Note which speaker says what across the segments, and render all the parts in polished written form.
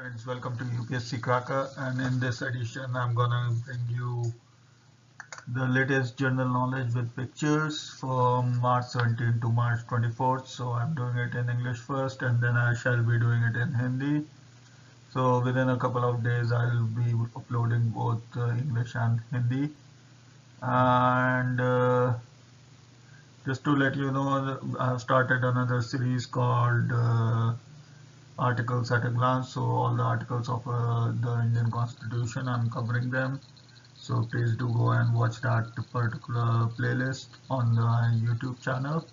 Speaker 1: friends, welcome to UPSC Cracker, and in this edition I'm gonna bring you the latest general knowledge with pictures from March 17 to March 24th. So I'm doing it in English first and then I shall be doing it in Hindi. So within a couple of days I'll be uploading both English and Hindi. And just to let you know, I've started another series called Articles at a Glance. So all the articles of the Indian Constitution, I'm covering them. So please do go and watch that particular playlist on the YouTube channel.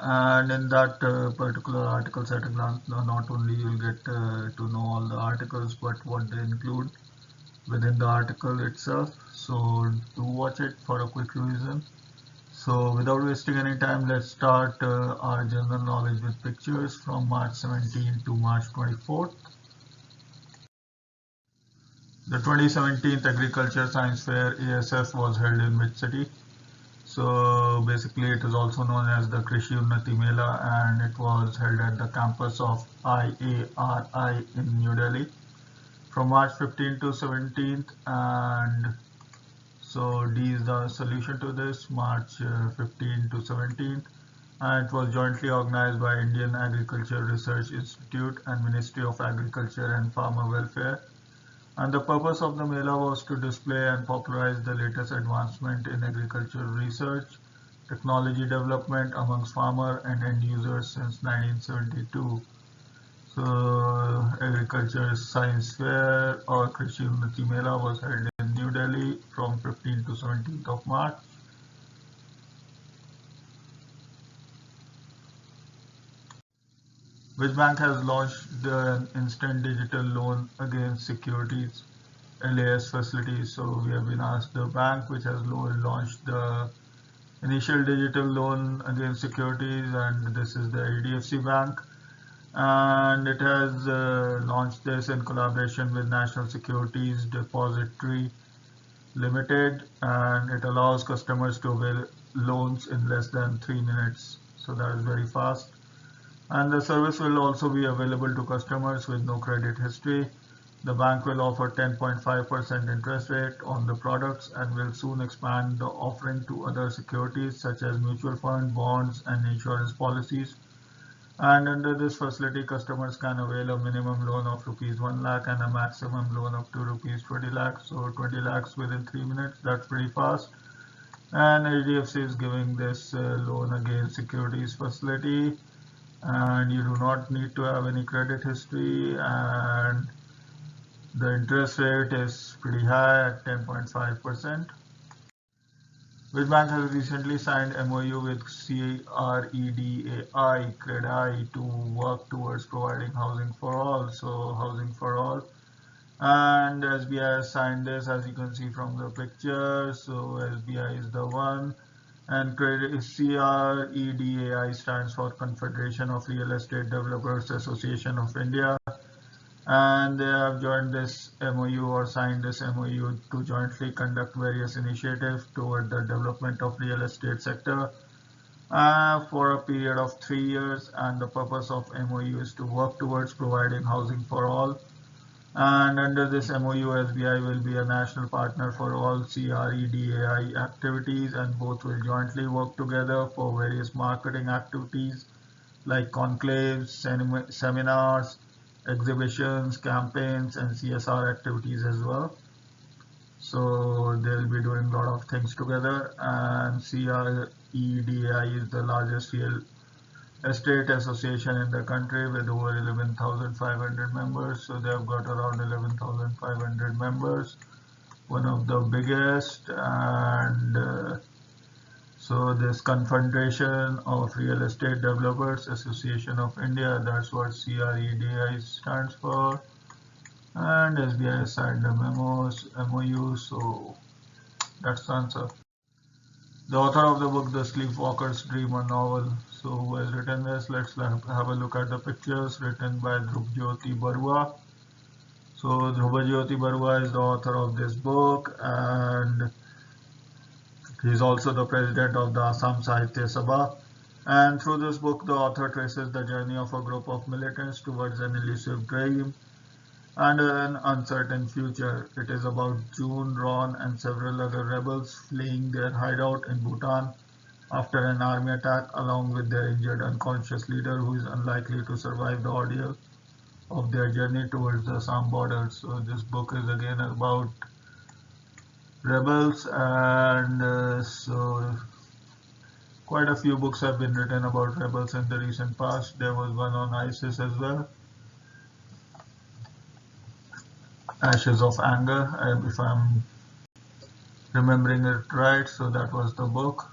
Speaker 1: And in that particular Articles at a Glance, not only you'll get to know all the articles, but what they include within the article itself. So do watch it for a quick revision. So without wasting any time, let's start our general knowledge with pictures from March 17 to March 24th. The 2017 Agriculture Science Fair ASF was held in which city? So basically it is also known as the Krishi Unnati Mela, and it was held at the campus of IARI in New Delhi from March 15 to 17th. And so D is the solution to this, March 15 to 17th, and it was jointly organized by Indian Agriculture Research Institute and Ministry of Agriculture and Farmer Welfare. And the purpose of the Mela was to display and popularize the latest advancement in agricultural research, technology development amongst farmer and end users since 1972. So Agriculture Science Fair or Krishi Unnati Mela was held in New Delhi from 15th to 17th of March. Which bank has launched the instant digital loan against securities LAS facilities? So we have been asked the bank which has launched the initial digital loan against securities, and this is the HDFC Bank. And it has launched this in collaboration with National Securities Depository Limited, and it allows customers to avail loans in less than 3 minutes. So that is very fast. And the service will also be available to customers with no credit history. The bank will offer 10.5% interest rate on the products and will soon expand the offering to other securities such as mutual fund, bonds, and insurance policies. And under this facility, customers can avail a minimum loan of rupees 1 lakh and a maximum loan up to rupees 20 lakhs. So 20 lakhs within 3 minutes, that's pretty fast. And HDFC is giving this loan against securities facility, and you do not need to have any credit history, and the interest rate is pretty high at 10.5%. Which bank has recently signed MOU with CREDAI to work towards providing housing for all? So housing for all, and SBI has signed this, as you can see from the picture. So SBI is the one, and CREDAI stands for Confederation of Real Estate Developers Association of India. And they have joined this MOU or signed this MOU to jointly conduct various initiatives toward the development of real estate sector for a period of 3 years. And the purpose of MOU is to work towards providing housing for all. And under this MOU, SBI will be a national partner for all CREDAI activities, and both will jointly work together for various marketing activities like conclaves, seminars, exhibitions, campaigns, and CSR activities as well. So they'll be doing a lot of things together. And CREDAI is the largest real estate association in the country with over 11,500 members. So they have got around 11,500 members, one of the biggest. And so this Confederation of Real Estate Developers Association of India, that's what CREDAI stands for. And SBI signed the MOU, so that's the answer. The author of the book, The Sleepwalker's Dream, a novel. So who has written this? Let's have a look at the pictures. Written by Dhrubjyoti Barua. So Dhrubjyoti Barua is the author of this book, and he is also the president of the Assam Sahitya Sabha. And through this book, the author traces the journey of a group of militants towards an elusive dream. and an uncertain future. It is about June, Ron, and several other rebels fleeing their hideout in Bhutan after an army attack, along with their injured unconscious leader who is unlikely to survive the ordeal of their journey towards the Assam border. So this book is again about rebels, and so quite a few books have been written about rebels in the recent past. There was one on ISIS as well, Ashes of Anger, if I'm remembering it right. So that was the book.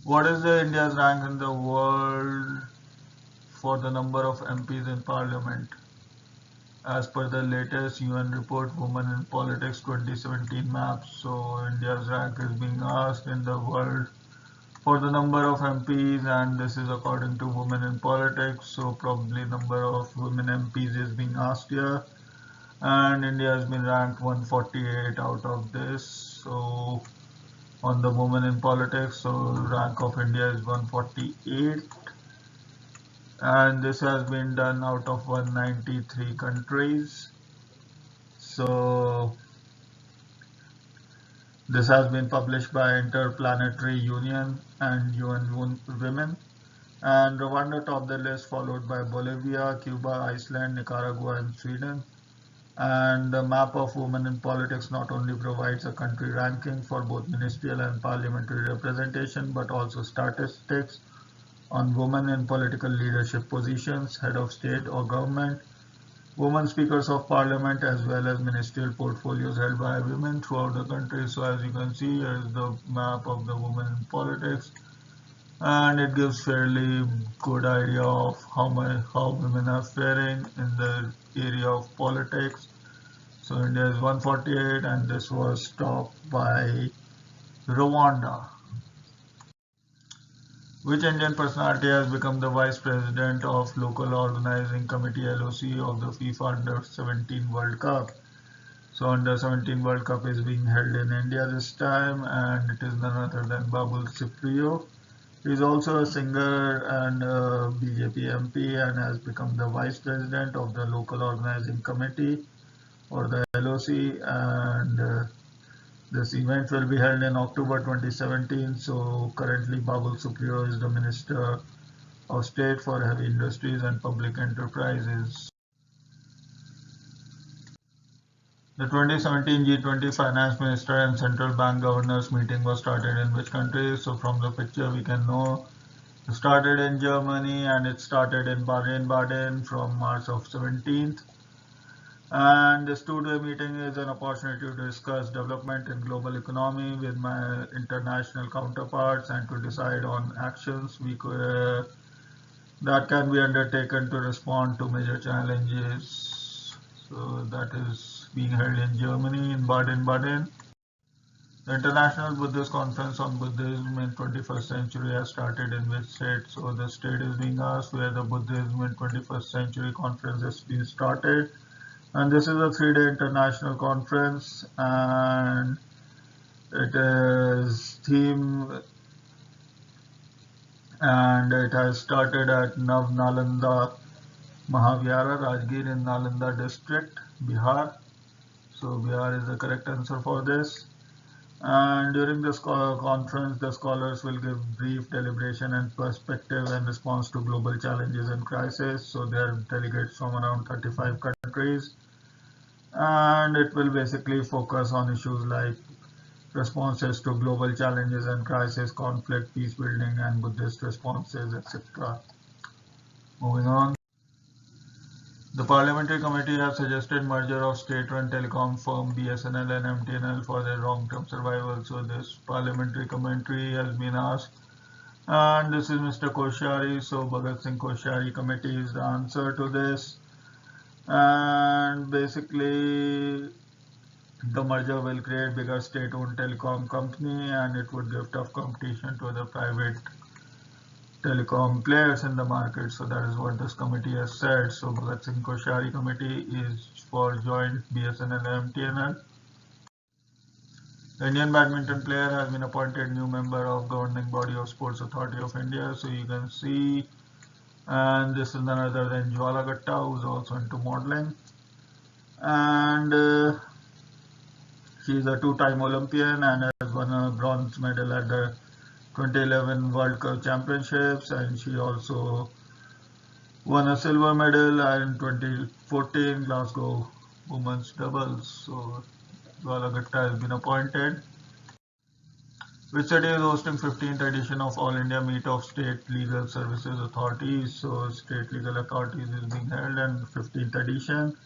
Speaker 1: What is the India's rank in the world for the number of MPs in Parliament? As per the latest UN report, Women in Politics 2017 map, so India's rank is being asked in the world for the number of MPs, and this is according to Women in Politics, so probably number of women MPs is being asked here, and India has been ranked 148 out of this. So on the Women in Politics, so rank of India is 148, and this has been done out of 193 countries. So this has been published by Interplanetary Union and UN Women. And Rwanda topped the list, followed by Bolivia, Cuba, Iceland, Nicaragua, and Sweden. And the map of women in politics not only provides a country ranking for both ministerial and parliamentary representation, but also statistics on women in political leadership positions, head of state or government, women speakers of parliament, as well as ministerial portfolios held by women throughout the country. So as you can see, here is the map of the women in politics, and it gives fairly good idea of how women are faring in the area of politics. So India is 148, and this was topped by Rwanda. Which Indian personality has become the Vice President of Local Organizing Committee (LOC) of the FIFA Under 17 World Cup? So Under 17 World Cup is being held in India this time, and it is none other than Babul Supriyo. He is also a singer and a BJP MP, and has become the Vice President of the Local Organizing Committee, or the LOC, and this event will be held in October 2017. So currently Babul Supriyo is the Minister of State for Heavy Industries and Public Enterprises. The 2017 G20 Finance Minister and Central Bank Governors meeting was started in which country? So from the picture we can know it started in Germany, and it started in Baden-Baden from March of 17th. And this two-day meeting is an opportunity to discuss development in global economy with my international counterparts and to decide on actions that can be undertaken to respond to major challenges. So that is being held in Germany, in Baden-Baden. The International Buddhist Conference on Buddhism in 21st Century has started in which state? So the state is being asked where the Buddhism in 21st Century conference has been started. And this is a 3-day international conference, and it is theme, and it has started at Nav Nalanda Mahavihara, Rajgir in Nalanda district, Bihar. So Bihar is the correct answer for this. And during this conference, the scholars will give brief deliberation and perspective and response to global challenges and crises. So there are delegates from around 35 countries, and it will basically focus on issues like responses to global challenges and crises, conflict, peace building, and Buddhist responses, etc. Moving on. The Parliamentary Committee has suggested merger of state-run telecom firm BSNL and MTNL for their long-term survival. So this Parliamentary Committee has been asked, and this is Mr. Koshyari. So Bhagat Singh Koshyari Committee is the answer to this, and basically the merger will create bigger state-owned telecom company, and it would give tough competition to the private telecom players in the market. So that is what this committee has said. So Bhagat Singh Koshyari committee is for joint BSNL and MTNL. The Indian badminton player has been appointed new member of governing body of Sports Authority of India. So you can see And this is none other than Jwala Gatta, who's also into modeling. And she is a two-time Olympian and has won a bronze medal at the 2011 World Cup Championships, and she also won a silver medal in 2014 Glasgow Women's Doubles. So Jwala Gatta has been appointed. Which city is hosting 15th edition of All India Meet of State Legal Services Authorities? So State Legal Authorities is being held in 15th edition.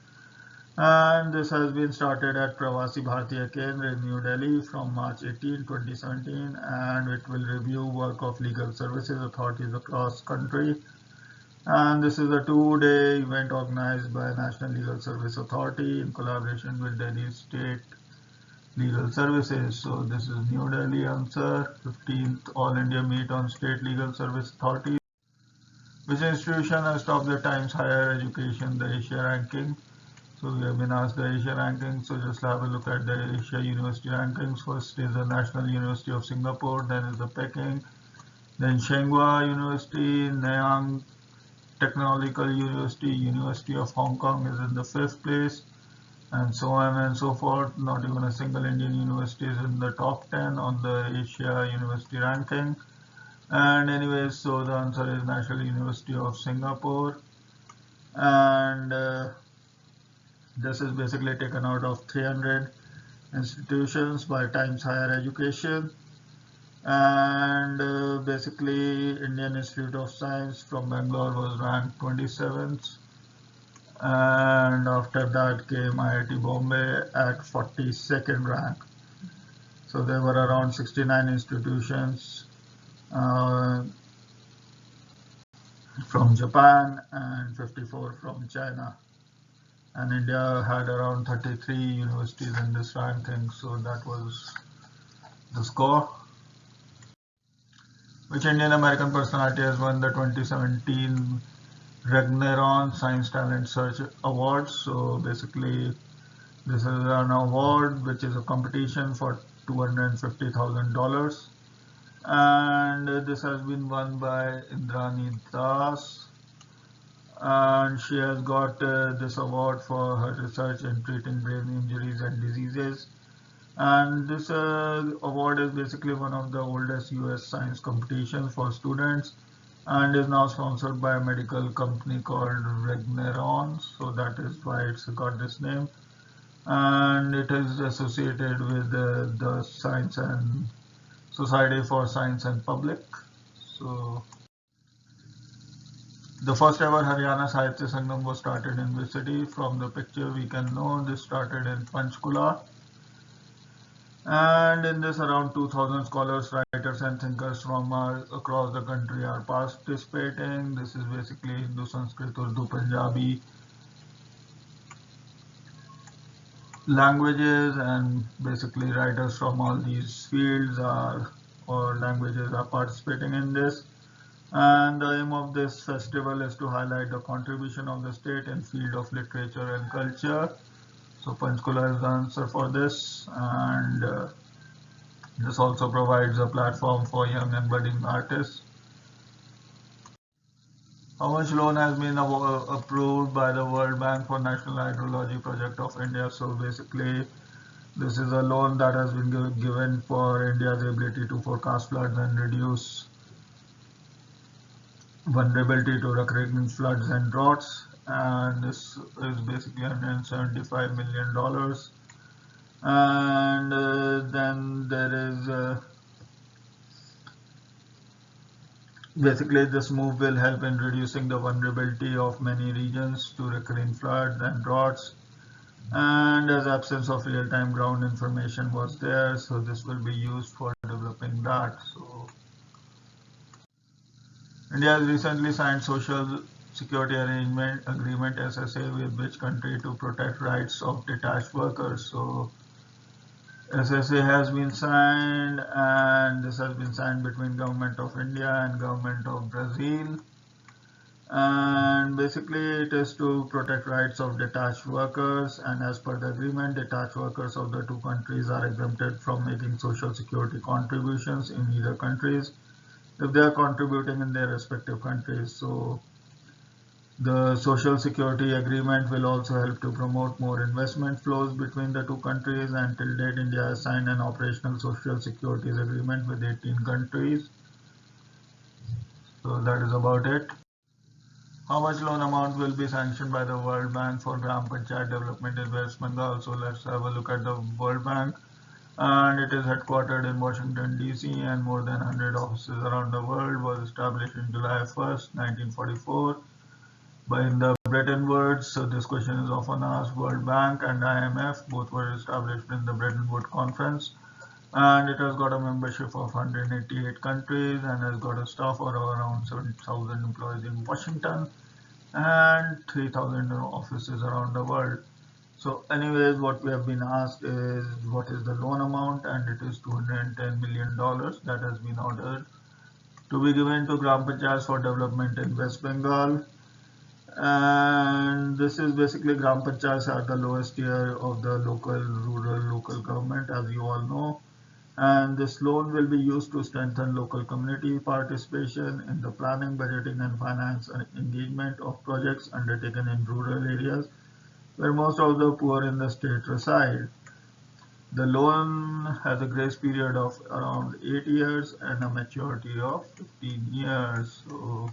Speaker 1: And this has been started at Pravasi Bharatiya Kendra in New Delhi from March 18, 2017, and it will review work of legal services authorities across country. And this is a two-day event organized by National Legal Service Authority in collaboration with Delhi State Legal Services. So this is New Delhi answer, 15th All India Meet on State Legal Service Authorities. Which institution has topped the Times Higher Education, the Asia ranking? So we have been asked the Asia rankings, so just have a look at the Asia University rankings. First is the National University of Singapore, then is the Peking, then Tsinghua University, Nanyang Technological University, University of Hong Kong is in the 5th place, and so on and so forth. Not even a single Indian university is in the top 10 on the Asia University ranking. And anyways, so the answer is National University of Singapore, and this is basically taken out of 300 institutions by Times Higher Education. And basically Indian Institute of Science from Bangalore was ranked 27th, and after that came IIT Bombay at 42nd rank. So there were around 69 institutions from Japan and 54 from China. And India had around 33 universities in this ranking, so that was the score. Which Indian American personality has won the 2017 Regeneron Science Talent Search Awards? So basically, this is an award which is a competition for $250,000, and this has been won by Indrani Das. And she has got this award for her research in treating brain injuries and diseases. And this award is basically one of the oldest US science competitions for students, and is now sponsored by a medical company called Regeneron, so that is why it's got this name. And it is associated with the Science and Society for Science and Public. So the first ever Haryana Sahitya Sangam was started in which city? From the picture we can know this started in Panchkula. And in this around 2000 scholars, writers and thinkers from across the country are participating. This is basically Hindu, Sanskrit, Urdu, Punjabi languages, and basically writers from all these fields or languages are participating in this. And the aim of this festival is to highlight the contribution of the state in field of literature and culture. So Panchkula is the answer for this, and this also provides a platform for young and budding artists. How much loan has been approved by the World Bank for National Hydrology Project of India? So basically, this is a loan that has been given for India's ability to forecast floods and reduce vulnerability to recurring floods and droughts. And this is basically $175 million. And then there is basically this move will help in reducing the vulnerability of many regions to recurring floods and droughts, and as absence of real-time ground information was there, so this will be used for developing that. So India has recently signed social security arrangement agreement SSA with which country to protect rights of detached workers? So SSA has been signed, and this has been signed between Government of India and Government of Brazil. And basically it is to protect rights of detached workers, and as per the agreement, detached workers of the two countries are exempted from making social security contributions in either countries if they are contributing in their respective countries. So The Social Security Agreement will also help to promote more investment flows between the two countries, and till date India has signed an operational Social Security Agreement with 18 countries. So that is about it. How much loan amount will be sanctioned by the World Bank for Gram Panchayat development in West Bengal? So let's have a look at the World Bank. And it is headquartered in Washington DC, and more than 100 offices around the world. Was established in July 1st, 1944 by the Bretton Woods. So this question is often asked. World Bank and IMF both were established in the Bretton Woods Conference, and it has got a membership of 188 countries and has got a staff of around 7,000 employees in Washington and 3,000 offices around the world. So anyways, what we have been asked is what is the loan amount, and it is $210 million that has been ordered to be given to Gram Panchayats for development in West Bengal. And this is basically Gram Panchayats are the lowest tier of the rural local government, as you all know. And this loan will be used to strengthen local community participation in the planning, budgeting and finance and engagement of projects undertaken in rural areas where most of the poor in the state reside. The loan has a grace period of around 8 years and a maturity of 15 years. So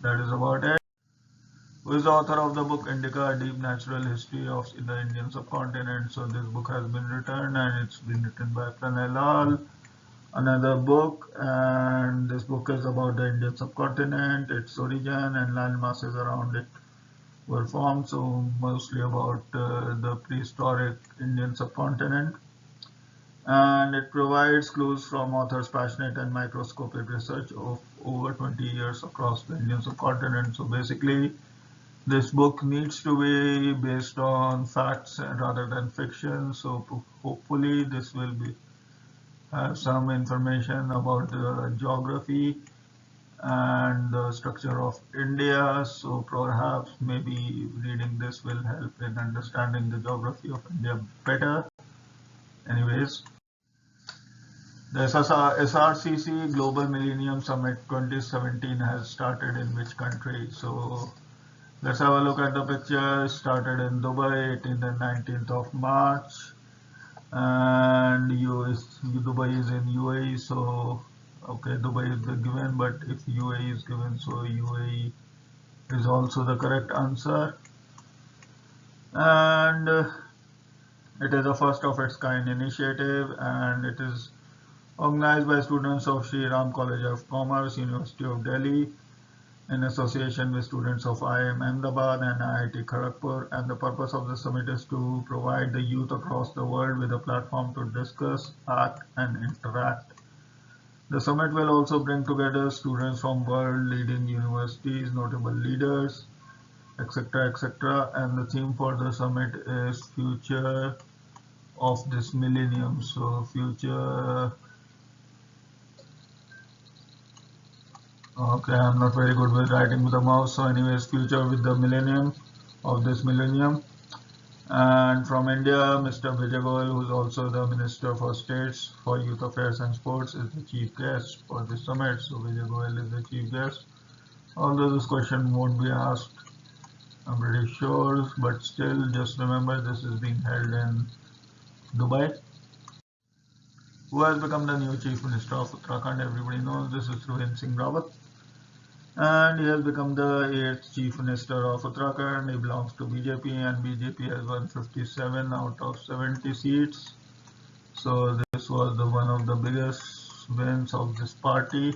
Speaker 1: that is about it. Who is the author of the book Indica, A Deep Natural History of the Indian Subcontinent? So this book has been written, and it's been written by Pranay Lal. Another book, and this book is about the Indian subcontinent, its origin and land masses around it were formed, so mostly about the prehistoric Indian subcontinent. And it provides clues from authors' passionate and microscopic research of over 20 years across the Indian subcontinent. So basically, this book needs to be based on facts rather than fiction. So hopefully this will be have some information about the geography and the structure of India. So perhaps maybe reading this will help in understanding the geography of India better. Anyways, the SRCC Global Millennium Summit 2017 has started in which country? So let's have a look at the picture. Started in Dubai, 18th and 19th of March. And Dubai is in UAE, so okay, Dubai is the given, but if UAE is given, so UAE is also the correct answer. And it is a first of its kind initiative, and it is organized by students of Sri Ram College of Commerce, University of Delhi, in association with students of IIM Ahmedabad and IIT Kharagpur. And the purpose of the summit is to provide the youth across the world with a platform to discuss, act, and interact. The summit will also bring together students from world leading universities, notable leaders, etc., etc. And the theme for the summit is future of this millennium. So future. Okay, I'm not very good with writing with the mouse. So anyways, future with the millennium of this millennium. And from India, Mr. Vijay Goyal, who is also the Minister for States for Youth Affairs and Sports, is the chief guest for this summit. So Vijay Goyal is the chief guest. Although this question won't be asked, I'm pretty sure, but still, just remember this is being held in Dubai. Who has become the new Chief Minister of Uttarakhand? Everybody knows this is Arvind Singh Rawat. And he has become the 8th Chief Minister of Uttarakhand. He belongs to BJP, and BJP has won 57 out of 70 seats. So this was one of the biggest wins of this party.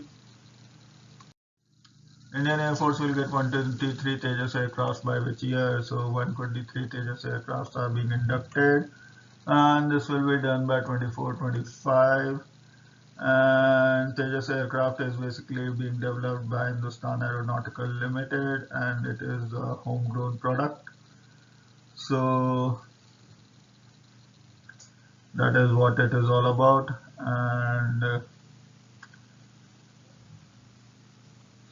Speaker 1: Indian Air Force will get 123 Tejas aircrafts by which year? So 123 Tejas aircrafts are being inducted, and this will be done by 24-25. And Tejas aircraft is basically being developed by Hindustan Aeronautical Limited, and it is a homegrown product. So that is what it is all about. And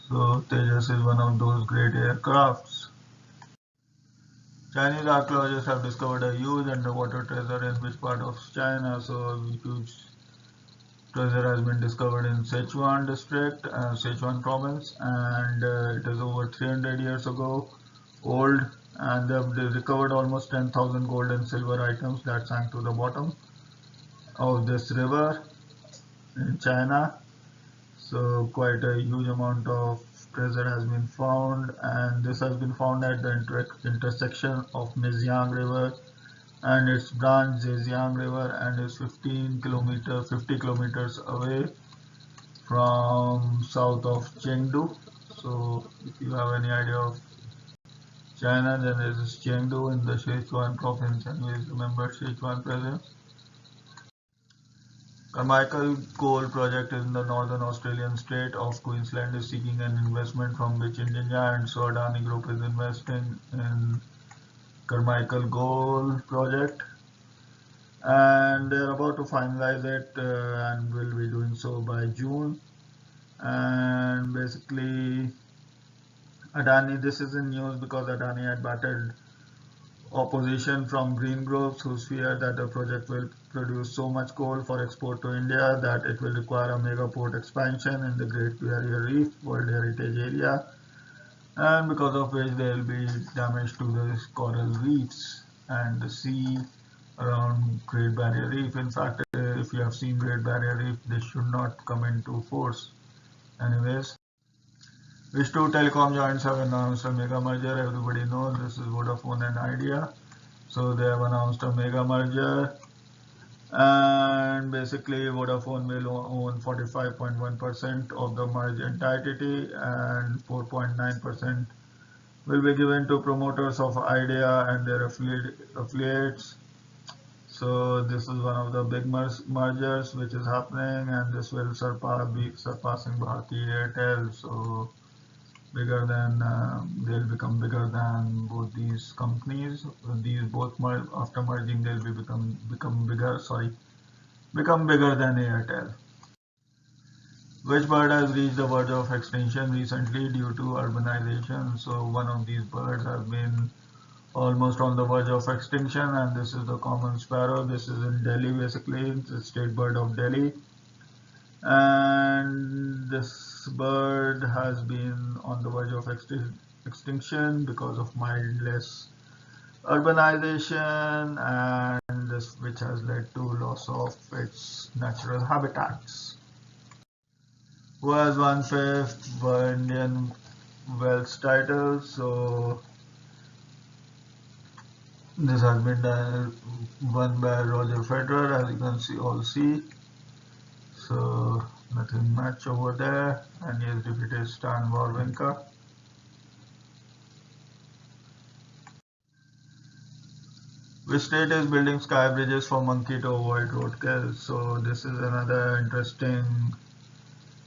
Speaker 1: so Tejas is one of those great aircrafts. Chinese archaeologists have discovered a huge underwater treasure in which part of China? So huge treasure has been discovered in Sichuan district, Sichuan province, and it is over 300 years ago old, and they recovered almost 10,000 gold and silver items that sank to the bottom of this river in China. So quite a huge amount of treasure has been found, and this has been found at the intersection of Mijiang River and its branch Zhejiang River, and is 50 kilometers away from south of Chengdu. So if you have any idea of China, then there is Chengdu in the Sichuan province, and we remember Sichuan presence. Carmichael.coal project in the northern Australian state of Queensland is seeking an investment from which India, and so Adani Group is investing in Carmichael.coal project, and they're about to finalize it and will be doing so by June. And basically Adani, this is in news because Adani had battled opposition from green groups who fear that the project will produce so much coal for export to India that it will require a mega port expansion in the Great Barrier Reef World Heritage Area, and because of which there will be damage to the coral reefs and the sea around Great Barrier Reef. In fact, if you have seen Great Barrier Reef, this should not come into force. Anyways, which two telecom giants have announced a mega merger? Everybody knows this is Vodafone and Idea. So they have announced a mega merger, and basically Vodafone will own 45.1% of the merged entity, and 4.9% will be given to promoters of Idea and their affiliates. So this is one of the big mergers which is happening, and this will surpassing Bharti Airtel. So bigger than they'll become bigger than both these companies. These both after merging they'll become bigger. Become bigger than Airtel. Which bird has reached the verge of extinction recently due to urbanization? So one of these birds have been almost on the verge of extinction, and this is the common sparrow. This is in Delhi, basically. It's the state bird of Delhi, and this bird has been on the verge of extinction because of mindless urbanization, and this which has led to loss of its natural habitats. Who has won fifth Indian Wells title? So this has been won by Roger Federer, as you can see. So nothing much over there, and he has defeated Stan Wawrinka. Which state is building sky bridges for monkey to avoid roadkill? So this is another interesting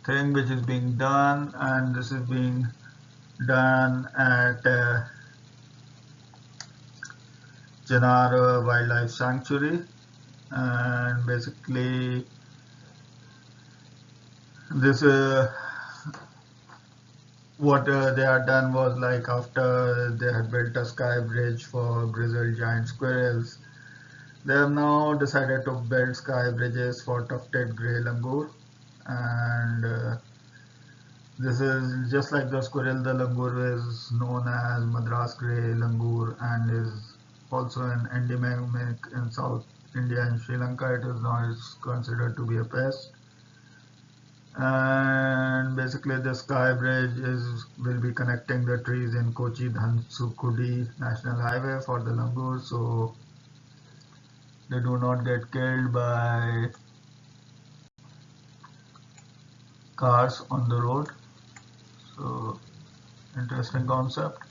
Speaker 1: thing which is being done, and this is being done at Jannar Wildlife Sanctuary, and basically this what they had done was, like, after they had built a sky bridge for grizzled giant squirrels, they have now decided to build sky bridges for tufted grey langur, and this is just like the squirrel. The langur is known as Madras grey langur and is also an endemic in South India and Sri Lanka. It is now considered to be a pest. And basically the sky bridge will be connecting the trees in Kochi Dhansukudi National Highway for the langur, so they do not get killed by cars on the road. So interesting concept.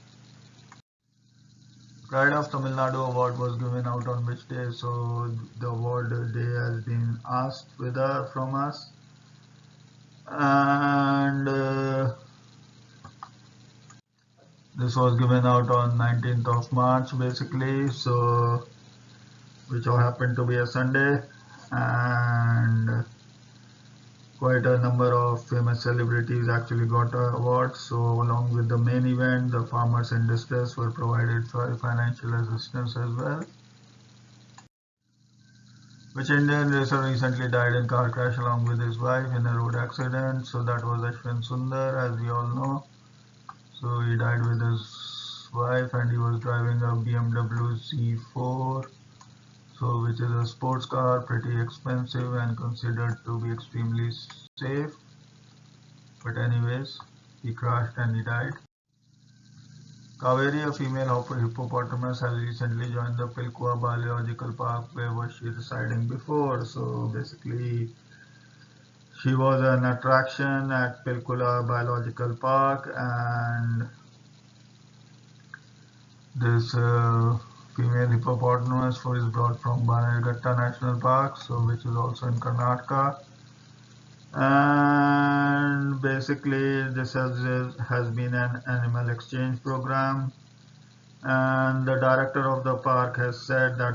Speaker 1: Pride of Tamil Nadu award was given out on which day? So the award day has been asked from us, and this was given out on 19th of March, basically, so which all happened to be a Sunday, and quite a number of famous celebrities actually got awards. So along with the main event, the farmers in distress were provided financial assistance as well. Which Indian racer recently died in car crash along with his wife in a road accident? So that was Ashwin Sundar, as we all know. So he died with his wife and he was driving a BMW Z4, so which is a sports car, pretty expensive and considered to be extremely safe. But anyways, he crashed and he died. Kaveri, a female hippopotamus, has recently joined the Pilkua Biological Park. Where was she residing before? So basically, she was an attraction at Pilkula Biological Park, and this female hippopotamus was brought from Bannerghatta National Park, so which is also in Karnataka. And basically, this has been an animal exchange program. And the director of the park has said that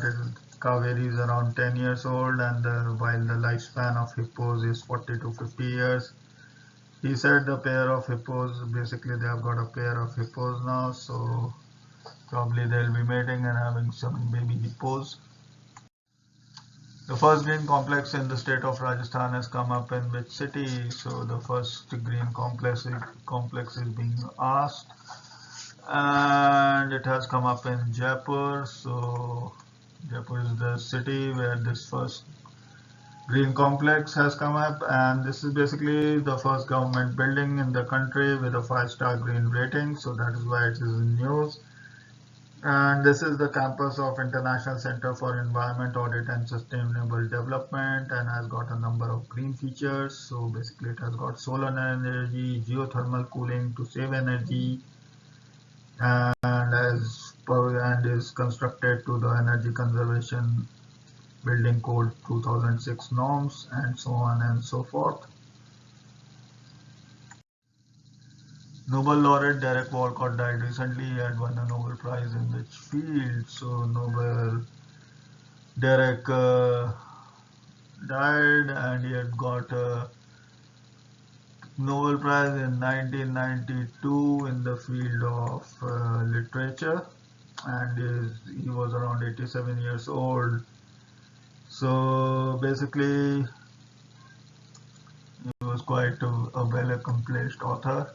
Speaker 1: Kaveri is around 10 years old, and while the lifespan of hippos is 40 to 50 years. He said the pair of hippos, basically they have got a pair of hippos now, so probably they'll be mating and having some baby hippos. The first green complex in the state of Rajasthan has come up in which city? So the first green complex is being asked, and it has come up in Jaipur. So Jaipur is the city where this first green complex has come up, and this is basically the first government building in the country with a 5-star green rating, so that is why it is in news. And this is the campus of International Center for Environment Audit and Sustainable Development, and has got a number of green features. So basically it has got solar energy, geothermal cooling to save energy, and is constructed to the energy conservation building code 2006 norms, and so on and so forth. Nobel laureate Derek Walcott died recently. He had won a Nobel Prize in which field? So Derek died, and he had got a Nobel Prize in 1992 in the field of literature, and he was around 87 years old. So basically, he was quite a well-accomplished author.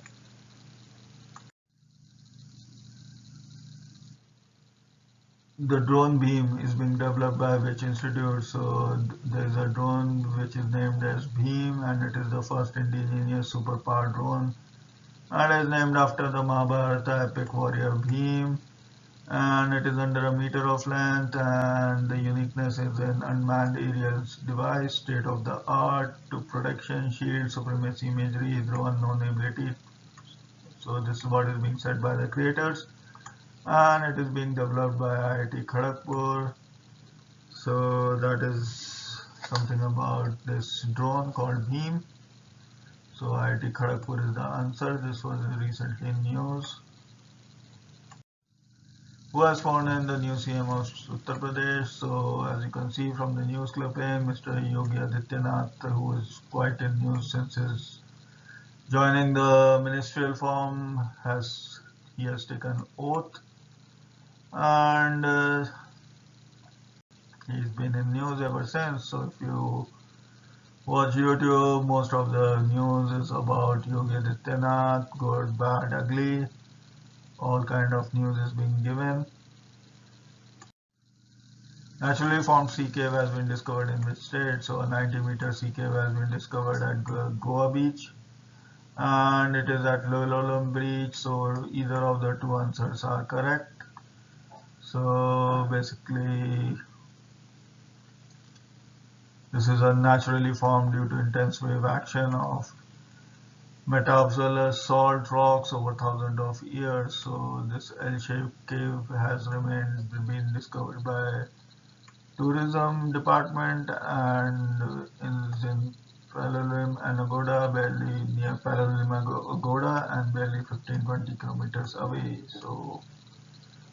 Speaker 1: The drone beam is being developed by which institute? So there is a drone which is named as Beam, and it is the first indigenous superpower drone, and is named after the Mahabharata epic warrior Bhim, and it is under a meter of length, and the uniqueness is an unmanned aerial device, state of the art, to protection, shield, supremacy imagery, through unknown ability. So this is what is being said by the creators, and it is being developed by IIT Kharagpur. So that is something about this drone called Beam. So IIT Kharagpur is the answer. This was recently in news. Who has sworn in the new CM of Uttar Pradesh? So as you can see from the news clipping, Mr. Yogi Adityanath, who is quite in news since his joining the ministerial form, he has taken oath, and he's been in news ever since. So if you watch YouTube, most of the news is about Yogi Adityanath, good, bad, ugly. All kind of news is being given. Naturally formed sea cave has been discovered in which state? So a 90-meter sea cave has been discovered at Goa Beach, and it is at Loliem Beach. So either of the two answers are correct. So basically, this is unnaturally formed due to intense wave action of metamorphosed salt rocks over thousands of years. So this L-shaped cave has been discovered by tourism department, and is in Palolem and Agoda, barely near Palolem Agoda, and barely 15-20 kilometers away. So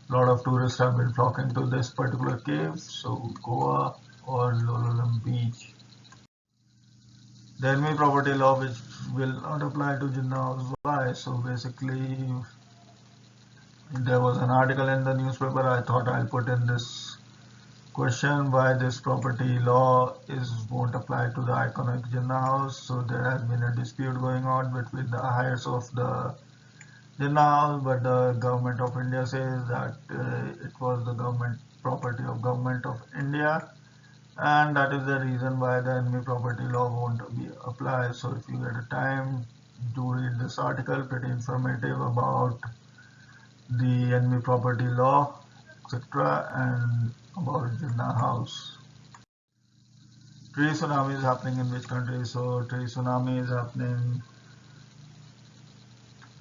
Speaker 1: a lot of tourists have been flocking to this particular cave. So Goa or Loliem Beach. The enemy property law, which will not apply to Jinnah House. Why? So basically, there was an article in the newspaper. I thought I'll put in this Question why this property law won't apply to the iconic Jinnah House. So there has been a dispute going on between the heirs of the Jinnah House, but the government of India says that it was the government property of government of India, and that is the reason why the enemy property law won't be applied. So if you get a time, do read this article, pretty informative about the enemy property law, etc., and about Jinnah House. Tree tsunami is happening in which country? So tree tsunami is happening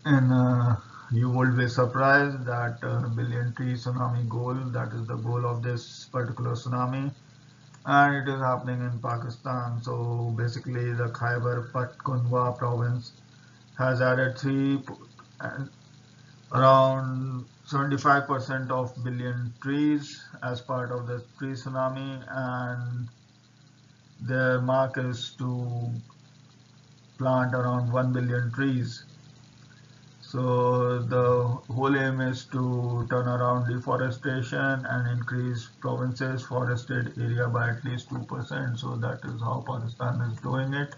Speaker 1: in you would be surprised that billion tree tsunami goal, that is the goal of this particular tsunami, and it is happening in Pakistan. So basically the Khyber Pakhtunkhwa province has added three and around 75% of billion trees as part of the tree tsunami, and their mark is to plant around 1 billion trees. So the whole aim is to turn around deforestation and increase provinces forested area by at least 2%. So that is how Pakistan is doing it,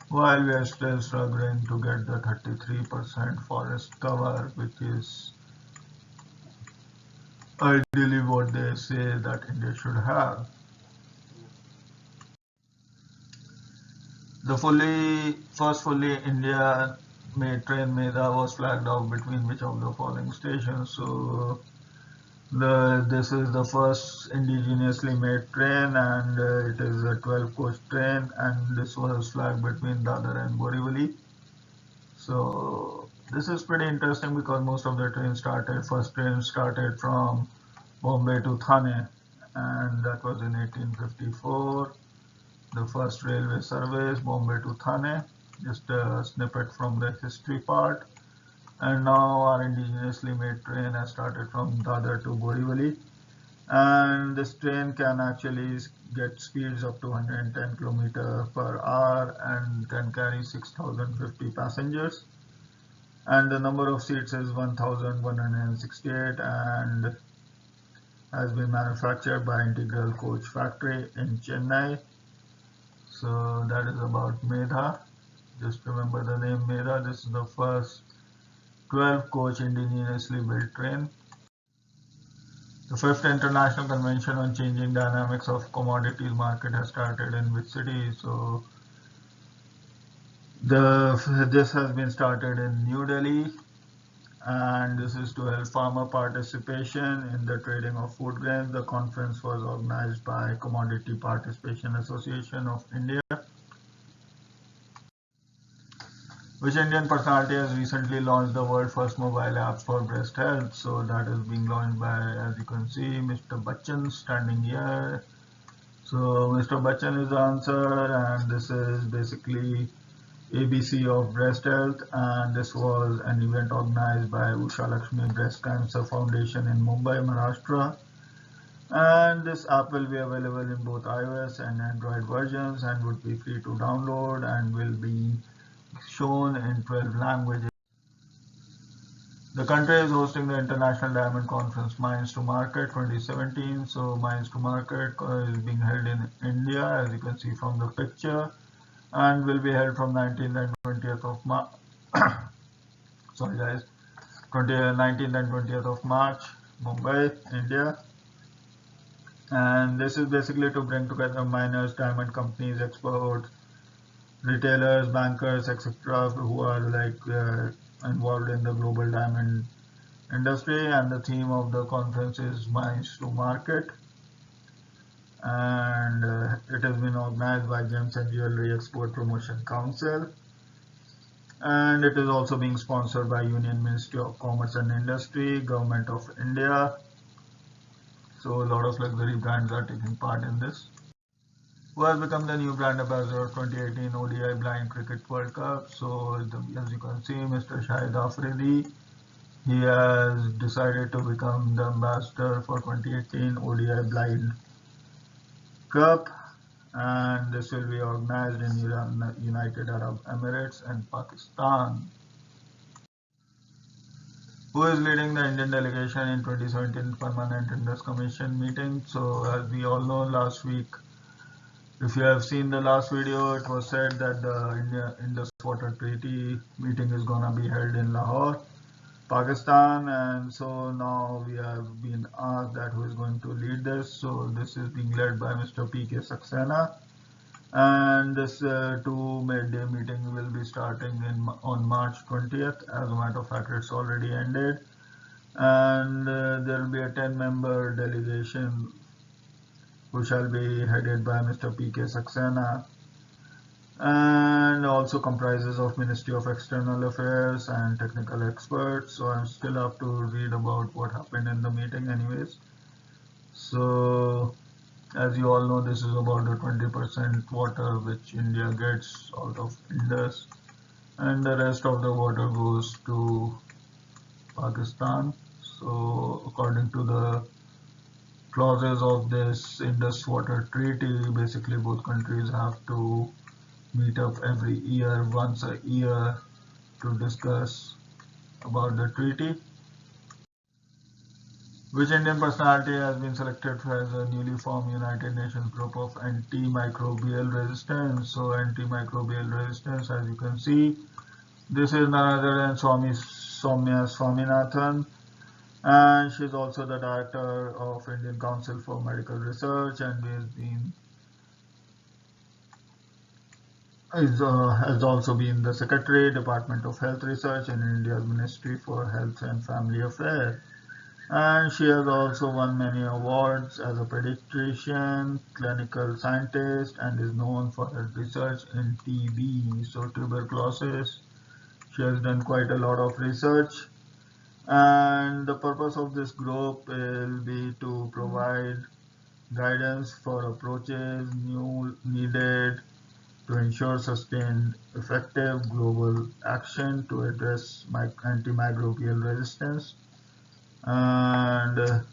Speaker 1: while we are still struggling to get the 33% forest cover, which is ideally what they say that India should have. The first fully India made train Medha was flagged off between which of the following stations? So this is the first indigenously made train, and it is a 12 coach train, and this was flagged between Dadar and Borivali. So this is pretty interesting because most of the first train started from Bombay to Thane, and that was in 1854. The first railway service, Bombay to Thane, just a snippet from the history part. And now our indigenously made train has started from Dadar to Borivali, and this train can actually get speeds up to 110 km per hour and can carry 6,050 passengers, and the number of seats is 1,168 and has been manufactured by Integral Coach Factory in Chennai. So that is about Medha. Just remember the name Medha. This is the first 12 coach indigenously built train. The fifth International Convention on Changing Dynamics of Commodities Market has started in which city? So this has been started in New Delhi, and this is to help farmer participation in the trading of food grains. The conference was organized by Commodity Participation Association of India. Which Indian personality has recently launched the world first mobile app for breast health? So that is being launched by, as you can see, Mr. Bachchan standing here. So Mr. Bachchan is the answer, and this is basically ABC of breast health, and this was an event organized by Usha Lakshmi Breast Cancer Foundation in Mumbai, Maharashtra. And this app will be available in both iOS and Android versions and would be free to download and will be shown in 12 languages. The country is hosting the International Diamond Conference Mines to Market 2017. So Mines to Market is being held in India, as you can see from the picture, and will be held from 19th and 20th of March. Sorry guys, 19th and 20th of March, Mumbai, India. And this is basically to bring together miners, diamond companies, exports, retailers, bankers, etc., who are involved in the global diamond industry. And the theme of the conference is Mines to Market, and it has been organized by Gems and Jewelry Export Promotion Council, and it is also being sponsored by Union Ministry of Commerce and Industry, Government of India. So a lot of luxury brands are taking part in this. Who has become the new brand ambassador of 2018 ODI Blind Cricket World Cup? So as you can see, Mr. Shahid Afridi, he has decided to become the ambassador for 2018 ODI Blind Cup, and this will be organized in United Arab Emirates and Pakistan. who is leading the Indian delegation in 2017 Permanent Indus Commission meeting. So as we all know, last week, if you have seen the last video, it was said that the India Indus Water Treaty meeting is gonna be held in Lahore, Pakistan, and so now we have been asked that who is going to lead this. So this is being led by Mr. P.K. Saxena, and this two-day meeting will be starting on March 20th. As a matter of fact, it's already ended, and there will be a 10-member delegation who shall be headed by Mr. P.K. Saxena, and also comprises of Ministry of External Affairs and technical experts. So I'm still have to read about what happened in the meeting anyways. So as you all know, this is about the 20% water which India gets out of Indus, and the rest of the water goes to Pakistan. So according to the clauses of this Indus Water Treaty, basically both countries have to meet up every year, once a year, to discuss about the treaty. Which Indian personality has been selected as a newly formed United Nations group of antimicrobial resistance? So antimicrobial resistance, as you can see, this is none other than Soumya Swaminathan, and she's also the director of Indian Council for Medical Research, and has also been the Secretary, Department of Health Research in India's Ministry for Health and Family Affairs. And she has also won many awards as a pediatrician, clinical scientist, and is known for her research in TB, so tuberculosis. She has done quite a lot of research, and the purpose of this group will be to provide guidance for approaches needed to ensure sustained effective global action to address antimicrobial resistance. And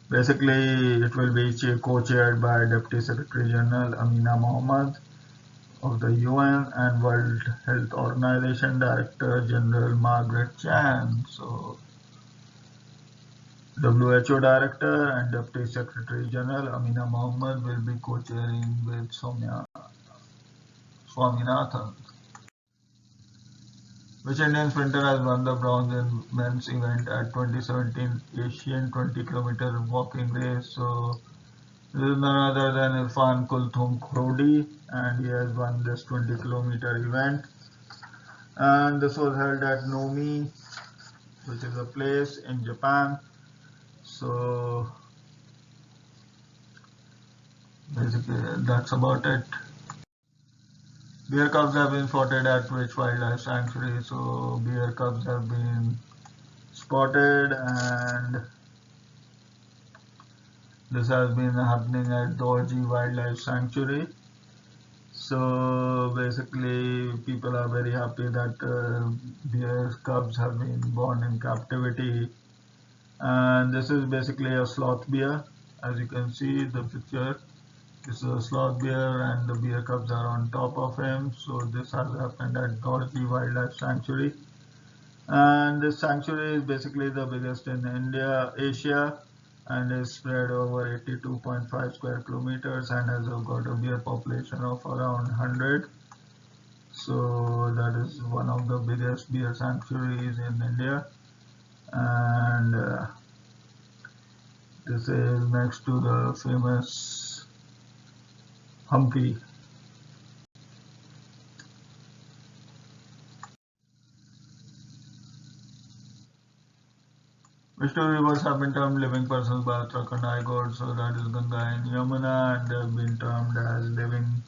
Speaker 1: basically it will be co-chaired by Deputy Secretary General Amina Mohammed of the UN and World Health Organization Director General Margaret Chan. So WHO Director and Deputy Secretary General Amina Mohammed will be co-chairing with Soumya Swaminathan. Which Indian sprinter has won the bronze in men's event at 2017 Asian 20-kilometer walking race? So this is none other than Irfan Kulthum Khodi, and he has won this 20-kilometer event. And this was held at Nomi, which is a place in Japan. So basically that's about it. Bear cubs have been spotted at which wildlife sanctuary? So bear cubs have been spotted, and this has been happening at Dorarji Wildlife Sanctuary. So basically people are very happy that bear cubs have been born in captivity, and this is basically a sloth bear. As you can see the picture, this is a sloth bear and the bear cubs are on top of him. So this has happened at Dorji Wildlife Sanctuary, and this sanctuary is basically the biggest in Asia, and is spread over 82.5 square kilometers and has got a bear population of around 100. So that is one of the biggest bear sanctuaries in India, and this is next to the famous Humpy. Which two rivers have been termed living persons by Uttarakhand High Court? So that is Ganga and Yamuna, and they have been termed as living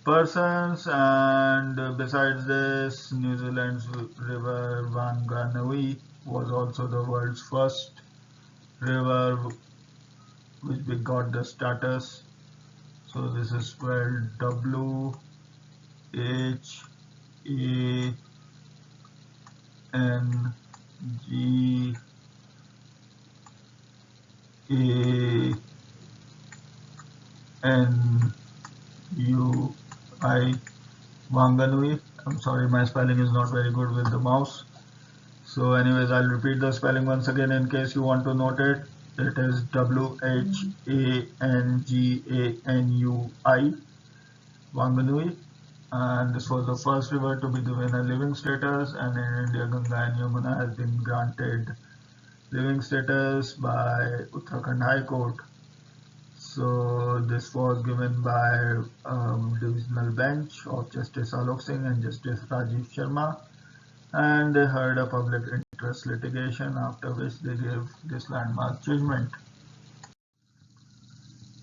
Speaker 1: persons. And besides this, New Zealand's river Wanganui was also the world's first river which got the status. So this is spelled Wanganui. I'm sorry, my spelling is not very good with the mouse. So anyways, I'll repeat the spelling once again in case you want to note it. It is Whanganui, Wanganui, and this was the first river to be given a living status, and in India Ganga and Yamuna has been granted living status by Uttarakhand High Court. So this was given by divisional bench of Justice Alok Singh and Justice Rajiv Sharma, and they heard a public interest litigation, after which they gave this landmark judgment.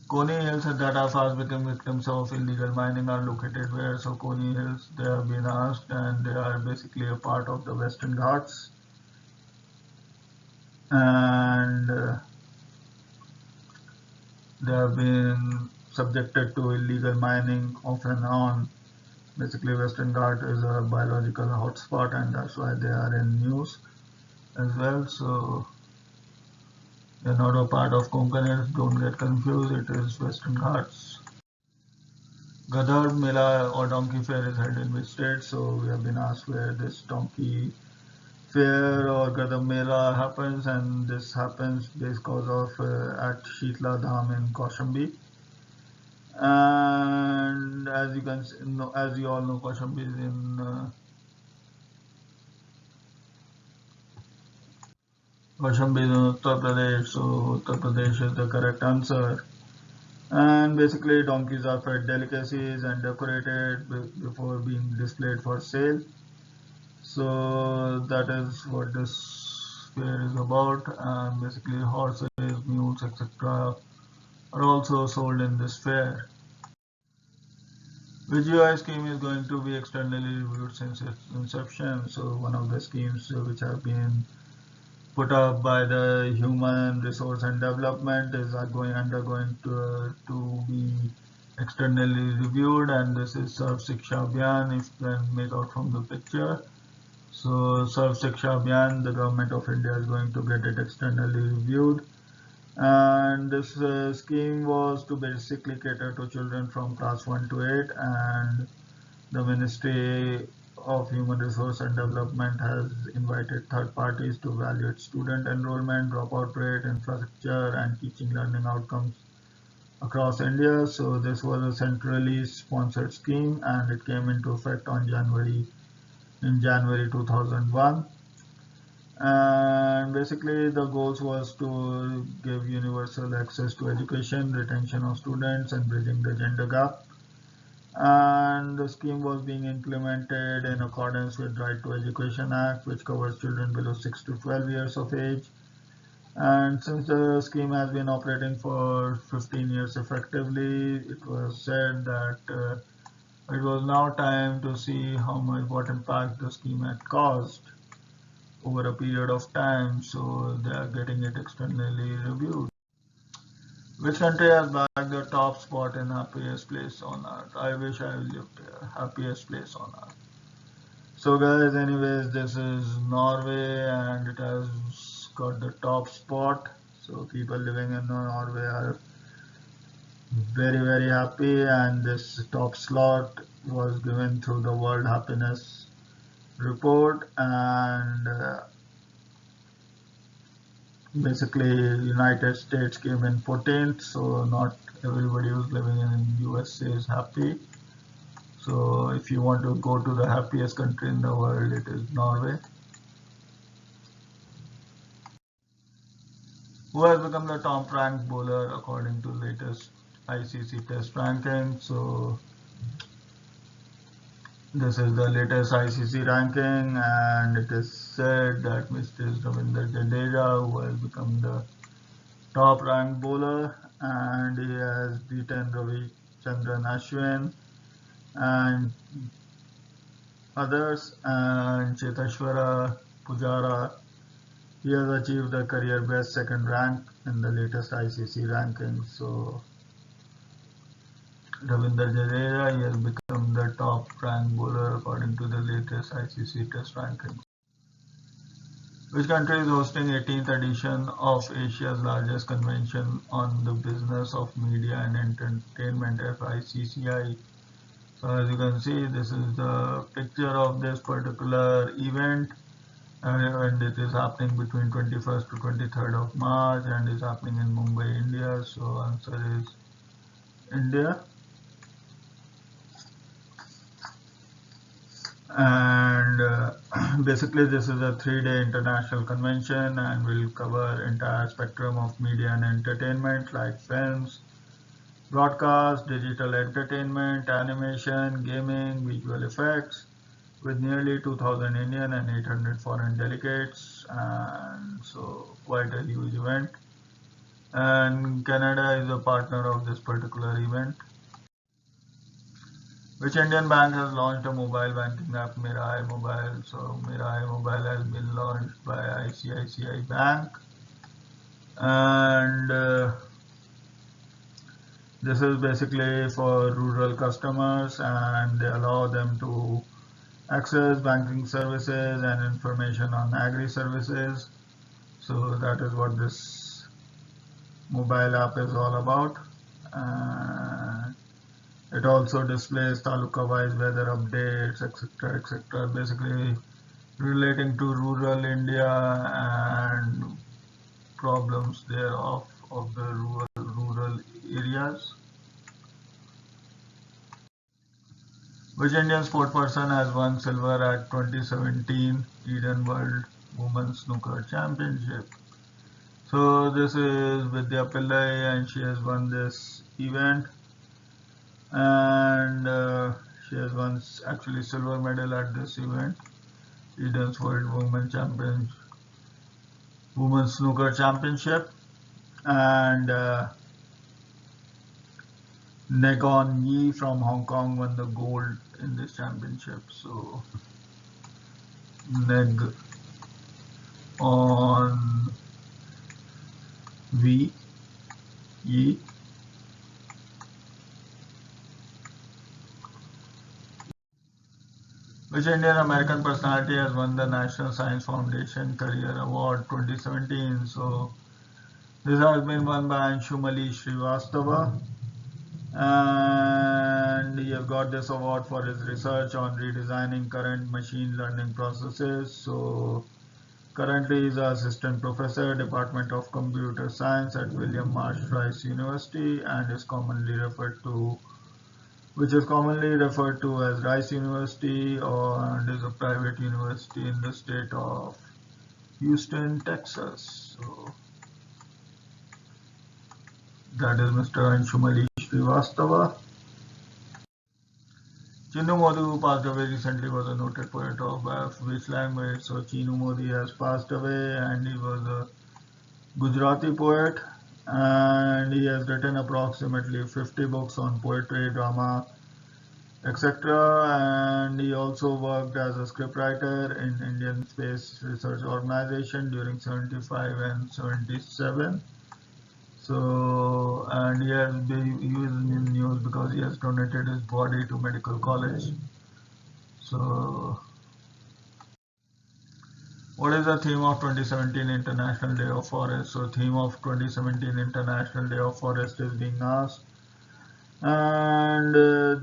Speaker 1: Coney Hills that are fast becoming victims of illegal mining are located where? So Coney Hills, they have been asked, and they are basically a part of the Western Ghats, and they have been subjected to illegal mining off and on. Basically, Western Ghat is a biological hotspot, and that's why they are in news as well. So they're not a part of Konkan Hills, don't get confused, it is Western Ghats. Gardhabh Mela or Donkey Fair is held in which state? So we have been asked where this Donkey Fair or Gardhabh Mela happens, and this happens because of at Shitla Dham in Kaushambi. And as you can know, as you all know, Kaushambi is in Uttar Pradesh, so Uttar Pradesh is the correct answer. And basically, donkeys are fed delicacies and decorated before being displayed for sale. So that is what this fair is about. And basically, horses, mules, etc. are also sold in this fair. Which UI scheme is going to be externally reviewed since its inception? So one of the schemes which have been put up by the Human Resource and Development is undergoing to be externally reviewed, and this is Sarv Shiksha Abhiyan, if you can make out from the picture. So Sarv Shiksha Abhiyan, the government of India is going to get it externally reviewed, and this scheme was to basically cater to children from class 1 to 8, and the Ministry of Human Resource and Development has invited third parties to evaluate student enrollment, dropout rate, infrastructure, and teaching learning outcomes across India. So this was a centrally sponsored scheme, and it came into effect on January 2001. And basically the goals was to give universal access to education, retention of students, and bridging the gender gap. And the scheme was being implemented in accordance with Right to Education Act, which covers children below 6 to 12 years of age. And since the scheme has been operating for 15 years effectively, it was said that it was now time to see what impact the scheme had caused over a period of time, so they are getting it externally reviewed. Which country has bagged the top spot in happiest place on earth? I wish I lived here. Happiest place on earth. So guys, anyways, this is Norway, and it has got the top spot. So people living in Norway are very happy, and this top slot was given through the World Happiness Report, and basically United States came in 14th, so not everybody who's living in USA is happy. So if you want to go to the happiest country in the world, it is Norway. Who has become the top ranked bowler according to latest ICC Test ranking? So this is the latest ICC ranking, and it is said that Mr. Ravinder Jadeja, who has become the top ranked bowler, and he has beaten Ravi Chandran Ashwin and others, and Cheteshwar Pujara. He has achieved the career best second rank in the latest ICC ranking. So Ravinder Jadeja, he has become the top ranked bowler according to the latest ICC Test rankings. Which country is hosting 18th edition of Asia's largest convention on the business of media and entertainment, FICCI? So as you can see, this is the picture of this particular event, and it is happening between 21st to 23rd of March and is happening in Mumbai, India. So answer is India. And basically this is a 3-day international convention and will cover entire spectrum of media and entertainment like films, broadcast, digital entertainment, animation, gaming, visual effects, with nearly 2,000 Indian and 800 foreign delegates, and so quite a huge event. And Canada is a partner of this particular event. Which Indian bank has launched a mobile banking app, Mera Mobile? So Mera Mobile has been launched by ICICI Bank, and this is basically for rural customers, and they allow them to access banking services and information on agri services. So that is what this mobile app is all about. It also displays taluka-wise weather updates, etc., etc., basically relating to rural India and problems thereof of the rural areas. Which Indian sport person has won silver at 2017 Eden World Women's Snooker Championship? So this is Vidya Pillai, and she has won this event, and she has won actually silver medal at this event, Eden's World Women's Snooker Championship, and Negon Yi from Hong Kong won the gold in this championship. So Neg on V Yi. Which Indian American personality has won the National Science Foundation Career Award 2017? So this has been won by Anshumali Srivastava, and he has got this award for his research on redesigning current machine learning processes. So currently he is an assistant professor, Department of Computer Science at William Marsh Rice University, and is commonly referred to as Rice University, and is a private university in the state of Houston, Texas. So that is Mr. Anshumali Srivastava. Chinnu Modi, who passed away recently, was a noted poet of which language? So Chinnu Modi has passed away, and he was a Gujarati poet, and he has written approximately 50 books on poetry, drama, etc. And he also worked as a scriptwriter in Indian Space Research Organization during 75 and 77. So, and he has been used in news because he has donated his body to medical college. So, what is the theme of 2017 International Day of Forest? So, theme of 2017 International Day of Forest is being asked. And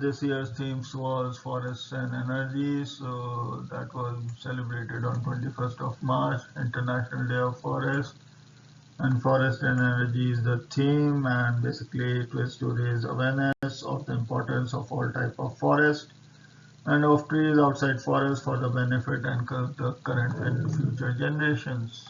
Speaker 1: this year's theme was Forests and Energy. So, that was celebrated on 21st of March, International Day of Forest. And forest and energy is the theme, and basically it was to raise awareness of the importance of all type of forest and of trees outside forest for the benefit and the current and future generations.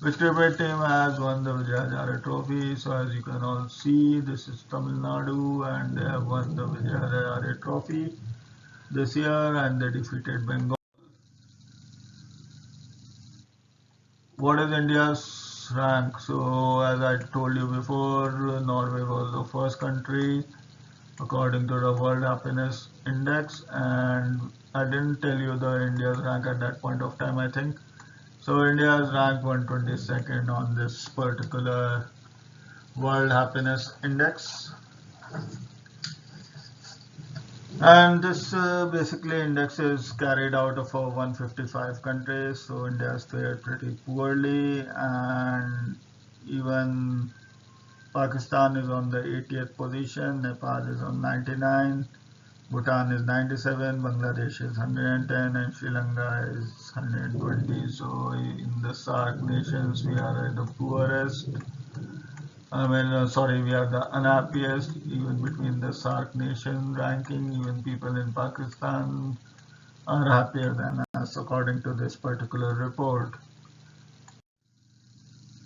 Speaker 1: Which cricket team has won the Vijayadhara Trophy? So as you can all see, this is Tamil Nadu, and they have won the Vijayadhara Trophy this year, and they defeated Bengal. What is India's rank? So as I told you before, Norway was the first country according to the World Happiness Index, and I didn't tell you the India's rank at that point of time, I think. So India is ranked 122nd on this particular World Happiness Index. And this basically index is carried out of 155 countries, so India has fared pretty poorly, and even Pakistan is on the 80th position, Nepal is on 99, Bhutan is 97, Bangladesh is 110, and Sri Lanka is 120. So in the SAARC nations, we are the poorest. Sorry, we are the unhappiest even between the SAARC nation ranking. Even people in Pakistan are happier than us, according to this particular report.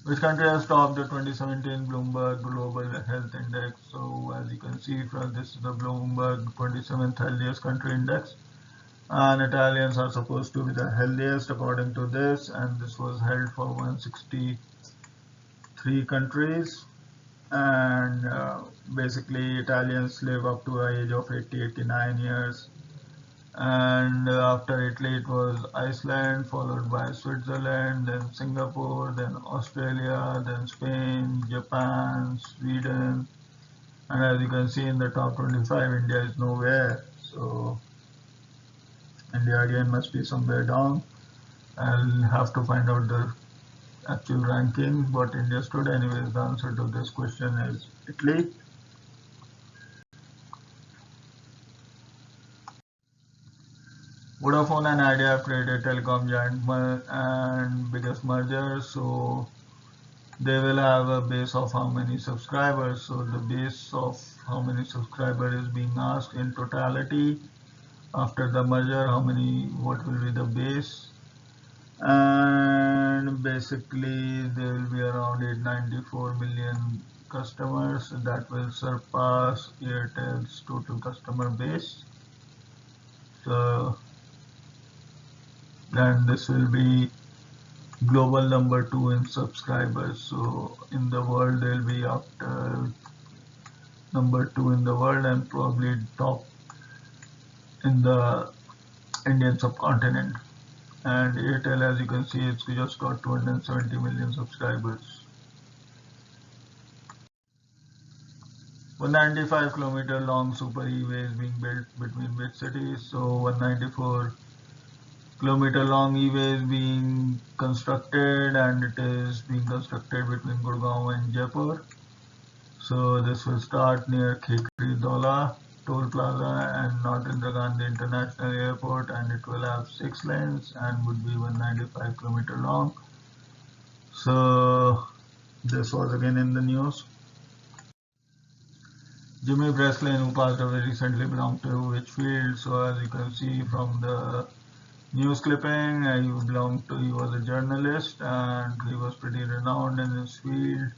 Speaker 1: Which country has topped the 2017 Bloomberg Global Health Index? So as you can see from this is the Bloomberg 27th healthiest country index, and Italians are supposed to be the healthiest according to this, and this was held for 163 countries, and basically Italians live up to an age of 80-89 years. And after Italy it was Iceland, followed by Switzerland, then Singapore, then Australia, then Spain, Japan, Sweden, and as you can see in the top 25, India is nowhere. So India again must be somewhere down. I'll have to find out the actual ranking, what India stood. Anyways, the answer to this question is Italy. Vodafone and Idea have created telecom giant and biggest merger, so they will have a base of how many subscribers. So the base of how many subscribers is being asked in totality after the merger. What will be the base? And basically there will be around 894 million customers. That will surpass Airtel's total customer base. So then this will be global number 2 in subscribers. So in the world they'll be after number 2 in the world and probably top in the Indian subcontinent. And Airtel, as you can see, it's just got 270 million subscribers. 195-kilometer long super E-way is being built between which cities? So 194-kilometer long E-way is being constructed, and it is being constructed between Gurgaon and Jaipur. So this will start near Khekri Dola Toll Plaza and North Indira Gandhi International Airport, and it will have 6 lanes and would be 195-kilometer long. So this was again in the news. Jimmy Breslin, who passed away recently, belonged to which field? So as you can see from the news clipping, he was a journalist and he was pretty renowned in his field.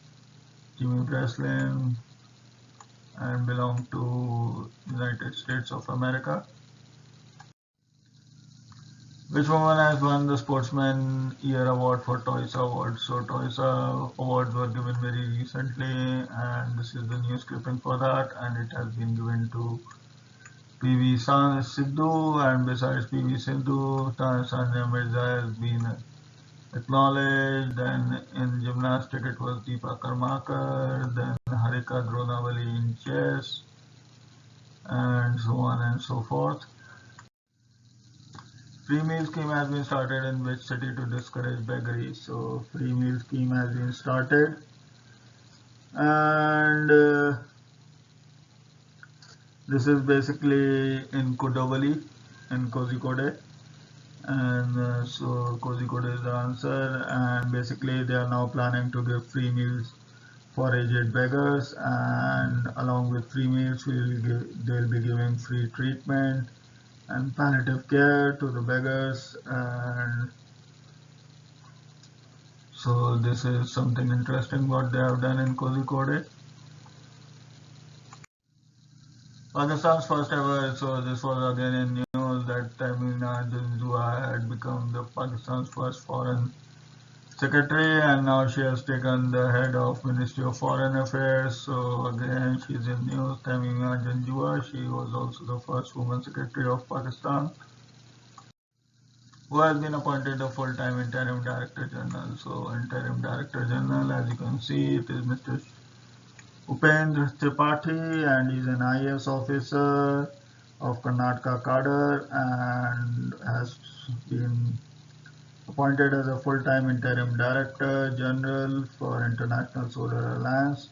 Speaker 1: Jimmy Breslin, and belonged to United States of America. Which woman has won the Sportsman Year Award for Toysa Awards? So Toysa Awards were given very recently, and this is the news clipping for that, and it has been given to PV Sindhu, and besides PV Sindhu, Sania Mirza has been acknowledged. Then in gymnastics it was Deepa Karmakar, then Harika Dronavali in chess, and so on and so forth. Free meal scheme has been started in which city to discourage beggary? So free meal scheme has been started, and this is basically in Kodavali in Kozhikode, and so Kozhikode is the answer. And basically they are now planning to give free meals for aged beggars, and along with free meals they'll be giving free treatment and palliative care to the beggars. And so this is something interesting what they have done in Kozhikode. Pakistan's first ever, so this was again in news that Tamina Junjua had become the Pakistan's first foreign secretary, and now she has taken the head of Ministry of Foreign Affairs. So again she's in news. Tamina Junjua, she was also the first woman secretary of Pakistan, who has been appointed the full-time interim director general. So interim director general, as you can see, it is Mr. Upendra Tripathi, and he is an IAS officer of Karnataka cadre and has been appointed as a full-time interim director general for International Solar Alliance.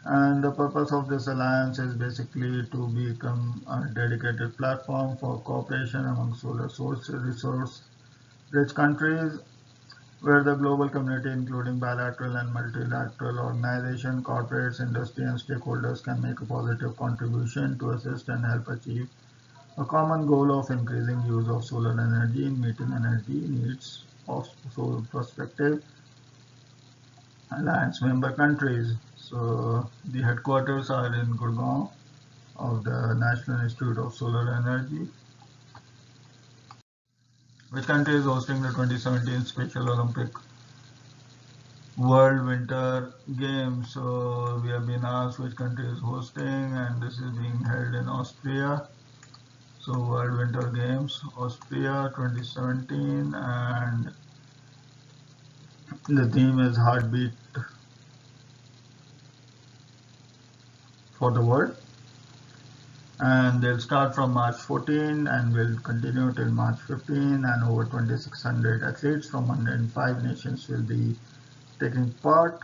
Speaker 1: And the purpose of this alliance is basically to become a dedicated platform for cooperation among solar resource-rich countries, where the global community, including bilateral and multilateral organizations, corporates, industry, and stakeholders, can make a positive contribution to assist and help achieve a common goal of increasing use of solar energy in meeting energy needs of prospective alliance member countries. So the headquarters are in Gurgaon of the National Institute of Solar Energy. Which country is hosting the 2017 Special Olympic World Winter Games? So we have been asked which country is hosting, and this is being held in Austria. So World Winter Games, Austria 2017, and the theme is Heartbeat for the World. And they'll start from March 14 and will continue till March 15, and over 2,600 athletes from 105 nations will be taking part.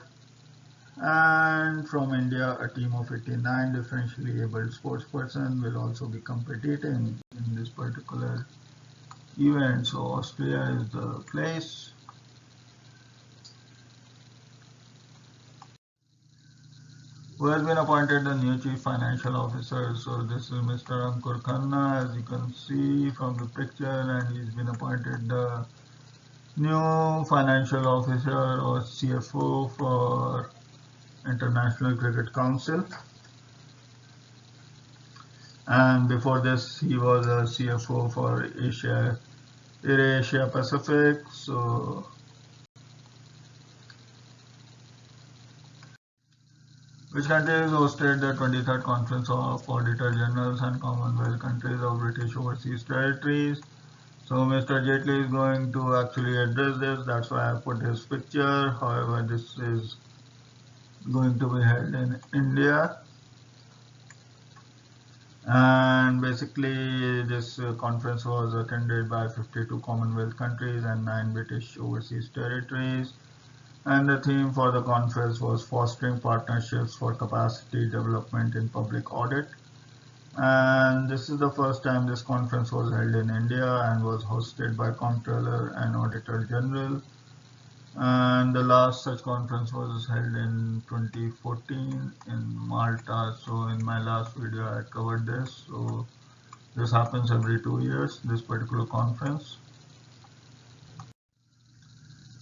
Speaker 1: And from India, a team of 89 differentially able sportspersons will also be competing in this particular event. So Austria is the place. Who has been appointed the new Chief Financial Officer? So this is Mr. Ankur Khanna, as you can see from the picture, and he's been appointed the new Financial Officer or CFO for International Cricket Council. And before this, he was a CFO for Asia Pacific. So which country has hosted the 23rd Conference of Auditor Generals and Commonwealth Countries of British Overseas Territories? So Mr. Jaitly is going to actually address this. That's why I put his picture. However, this is going to be held in India. And basically this conference was attended by 52 Commonwealth countries and 9 British Overseas Territories. And the theme for the conference was fostering partnerships for capacity development in public audit. And this is the first time this conference was held in India and was hosted by Comptroller and Auditor General. And the last such conference was held in 2014 in Malta. So in my last video I covered this. So this happens every 2 years, this particular conference.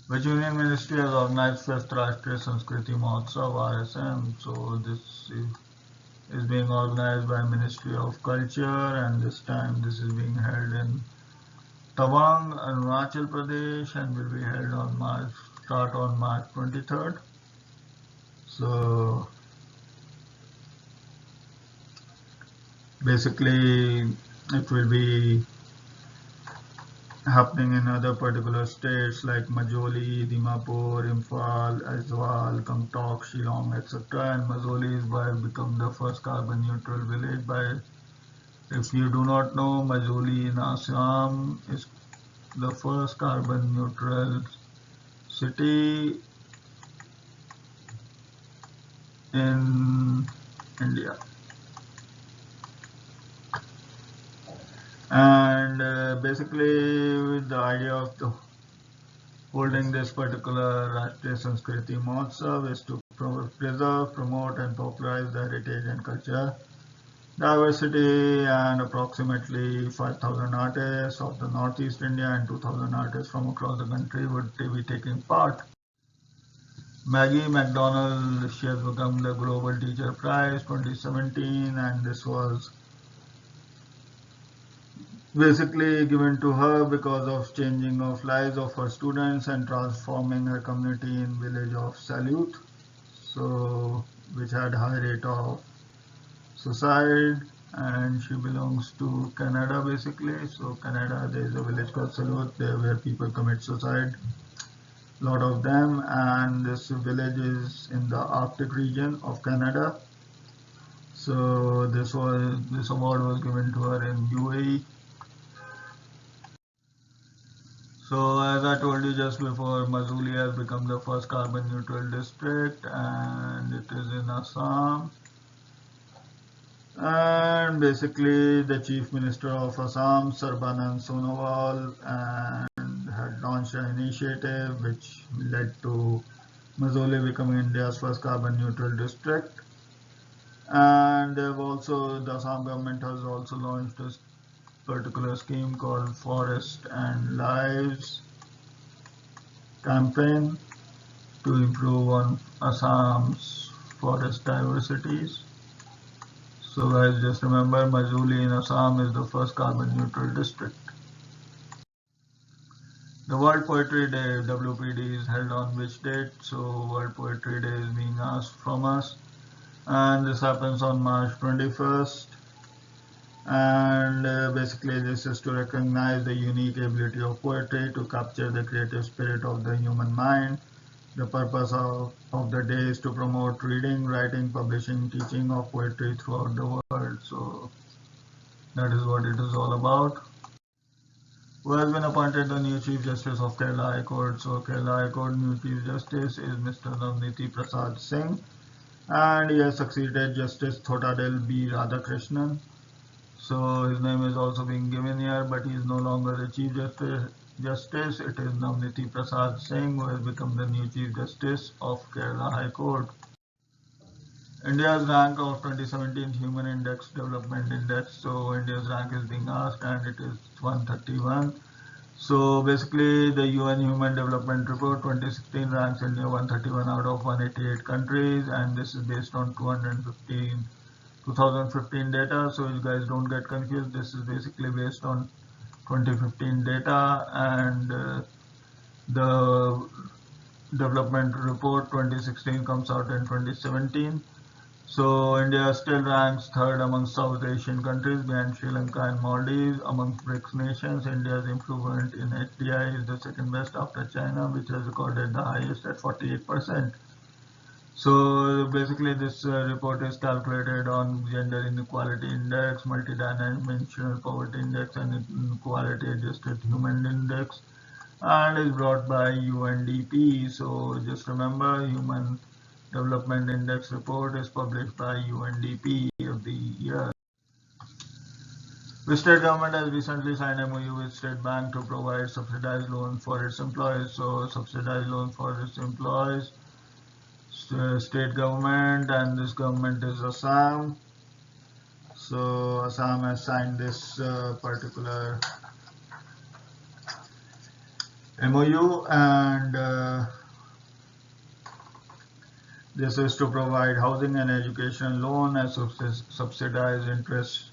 Speaker 1: Which Union Ministry has organized 5th Rashtriya Sanskriti Mahotsav RSM? So this is being organized by Ministry of Culture, and this time this is being held in Tawang, Arunachal Pradesh, and will be held on start on March 23rd. So basically it will be happening in other particular states like Majoli, Dimapur, Imphal, Aizawl, Gangtok, Shillong, etc. And Majoli is by become the first carbon neutral village. If you do not know, Majoli in Assam is the first carbon neutral city in India. And basically the idea of holding this particular Rashtriya Sanskriti Mahotsav is to preserve, promote and popularize the heritage and culture diversity, and approximately 5,000 artists of the Northeast India and 2,000 artists from across the country would be taking part. Maggie McDonald, she has become the Global Teacher Prize 2017, and this was basically given to her because of changing of lives of her students and transforming her community in village of Salute, so which had high rate of suicide, and she belongs to Canada basically. So Canada, there is a village called Salute there where people commit suicide, lot of them, and this village is in the Arctic region of Canada. So this award was given to her in UAE. So as I told you just before, Majuli has become the first carbon neutral district and it is in Assam. And basically the Chief Minister of Assam, Sarbanand Sonowal, and had launched an initiative which led to Majuli becoming India's first carbon neutral district. And the Assam government has also launched a particular scheme called Forest and Lives campaign to improve on Assam's forest diversities. So guys, just remember Majuli in Assam is the first carbon neutral district. The World Poetry Day WPD is held on which date? So World Poetry Day is being asked from us, and this happens on March 21st. And basically this is to recognize the unique ability of poetry to capture the creative spirit of the human mind. The purpose of the day is to promote reading, writing, publishing, teaching of poetry throughout the world. So that is what it is all about. Who has been appointed the new Chief Justice of Kerala High Court? So Kerala High Court new Chief Justice is Mr. Navniti Prasad Singh, and he has succeeded Justice Thotadil B. Radhakrishnan. So his name is also being given here, but he is no longer the Chief Justice. It is Navniti Prasad Singh who has become the new Chief Justice of Kerala High Court. India's rank of 2017 Human Index Development Index. So India's rank is being asked and it is 131. So basically the UN Human Development Report 2016 ranks India 131 out of 188 countries, and this is based on 2015 data. So you guys don't get confused, this is basically based on 2015 data, and the development report 2016 comes out in 2017. So India still ranks third among South Asian countries behind Sri Lanka and Maldives. Among BRICS nations, India's improvement in HDI is the second best after China, which has recorded the highest at 48%. So basically this report is calculated on Gender Inequality Index, Multidimensional Poverty Index, and Inequality Adjusted Human Index, and is brought by UNDP. So just remember, Human Development Index report is published by UNDP every year. The state government has recently signed MOU with State Bank to provide subsidized loans for its employees. So subsidized loans for its employees, state government, and this government is Assam. So Assam has signed this particular MOU, and this is to provide housing and education loan at subsidized interest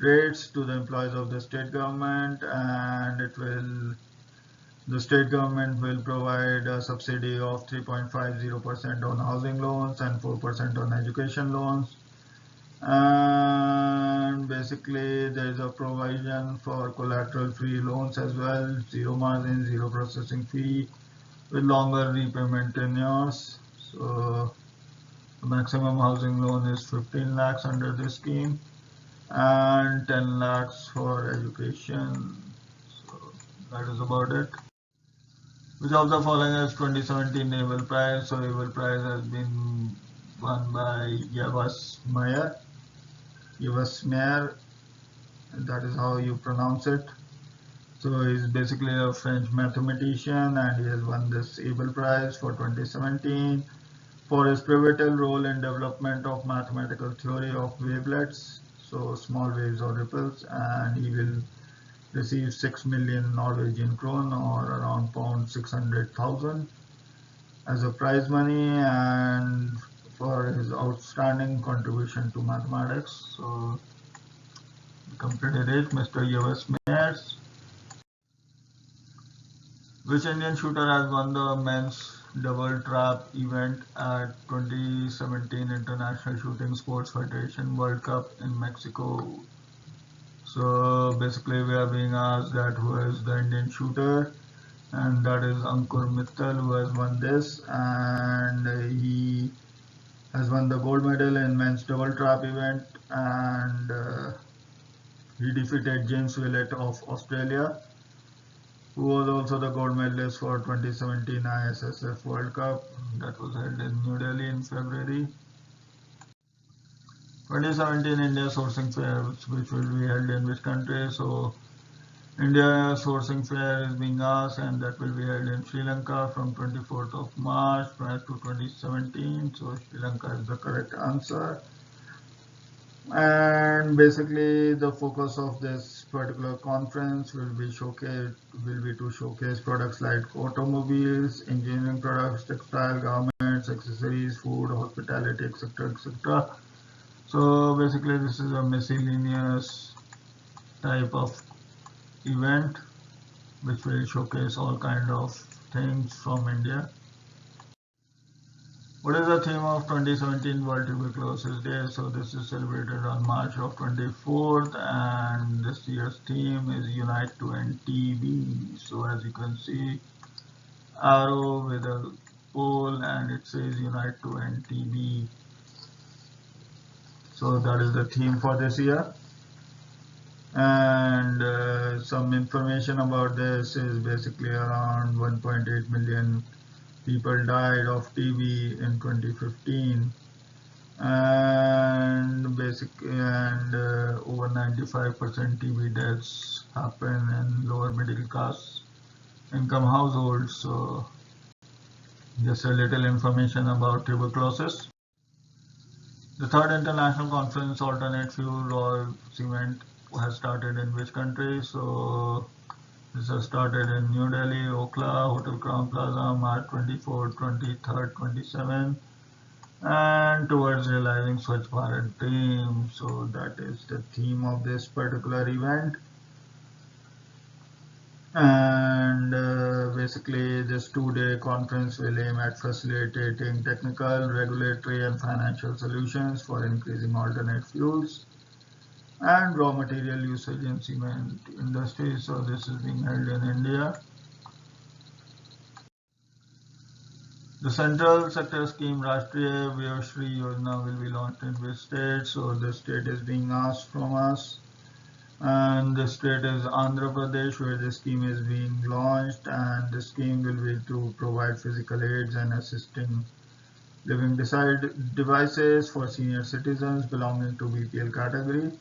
Speaker 1: rates to the employees of the state government, and the state government will provide a subsidy of 3.50% on housing loans and 4% on education loans. And basically there is a provision for collateral free loans as well, zero margin, zero processing fee with longer repayment tenures. So the maximum housing loan is 15 lakhs under this scheme and 10 lakhs for education. So that is about it. Which of the following is 2017 Nobel Prize? So Nobel Prize has been won by Yavas Meyer, that is how you pronounce it. So he's basically a French mathematician and he has won this Nobel Prize for 2017 for his pivotal role in development of mathematical theory of wavelets, so small waves or ripples, and he will receive 6 million Norwegian krone or around pound 600,000 as a prize money and for his outstanding contribution to mathematics. So completed it, Mr. Yavas Meyers. Which Indian shooter has won the men's double trap event at 2017 International Shooting Sports Federation World Cup in Mexico? So basically we are being asked that who is the Indian shooter, and that is Ankur Mittal who has won this, and he has won the gold medal in men's double trap event, and he defeated James Willett of Australia. who was also the gold medalist for 2017 ISSF World Cup that was held in New Delhi in February. 2017 India Sourcing Fair, which will be held in which country? So India Sourcing Fair is being asked, and that will be held in Sri Lanka from 24th of March to 2017. So Sri Lanka is the correct answer. And basically the focus of this particular conference will be to showcase products like automobiles, engineering products, textile, garments, accessories, food, hospitality, etc., etc. So basically this is a miscellaneous type of event which will showcase all kind of things from India. What is the theme of 2017 World Tuberculosis Day? So this is celebrated on March of 24th, and this year's theme is Unite to End TB. So as you can see, arrow with a pole, and it says Unite to End TB. So that is the theme for this year. And some information about this is basically around 1.8 million people died of TB in 2015, and over 95% TB deaths happen in lower middle class income households. So just a little information about tuberculosis. The third international conference, Alternate Fuel or Cement, has started in which country? So this has started in New Delhi, Okhla, Hotel Crown Plaza, March 24, 23rd, 27, and towards realizing Swachh Bharat dream. So that is the theme of this particular event. And basically this two-day conference will aim at facilitating technical, regulatory and financial solutions for increasing alternate fuels and raw material usage in cement industry. So this is being held in India. The central sector scheme Rashtriya Vyashri Yojana will be launched in which state? So the state is being asked from us, and the state is Andhra Pradesh, where the scheme is being launched, and the scheme will be to provide physical aids and assisting living devices for senior citizens belonging to BPL category.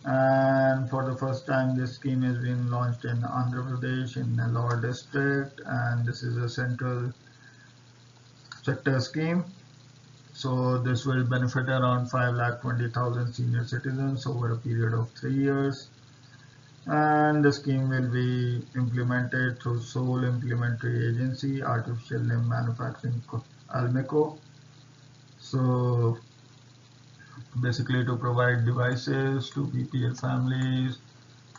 Speaker 1: And for the first time this scheme is being launched in Andhra Pradesh in Nellore district, and this is a central sector scheme. So this will benefit around 5,20,000 senior citizens over a period of 3 years, and the scheme will be implemented through sole implementary agency Artificial Limb Manufacturing Almeco. So basically to provide devices to BPL families,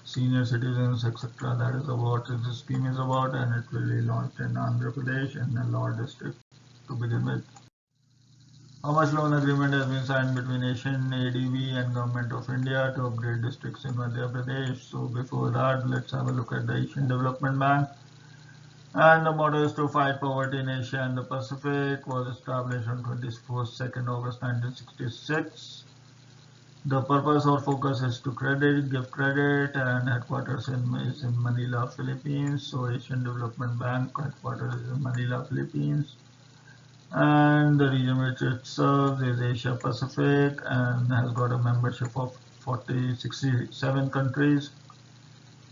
Speaker 1: senior citizens, etc. That is what this scheme is about, and it will be launched in Andhra Pradesh in Nellore district to begin with. How much loan agreement has been signed between Asian ADB and Government of India to upgrade districts in Madhya Pradesh? So before that, let's have a look at the Asian Development Bank. And the motto is to fight poverty in Asia and the Pacific. Was established on 22nd August 1966. The purpose or focus is to give credit, and headquarters is in Manila, Philippines. So Asian Development Bank headquarters is in Manila, Philippines. And the region which it serves is Asia Pacific and has got a membership of 67 countries.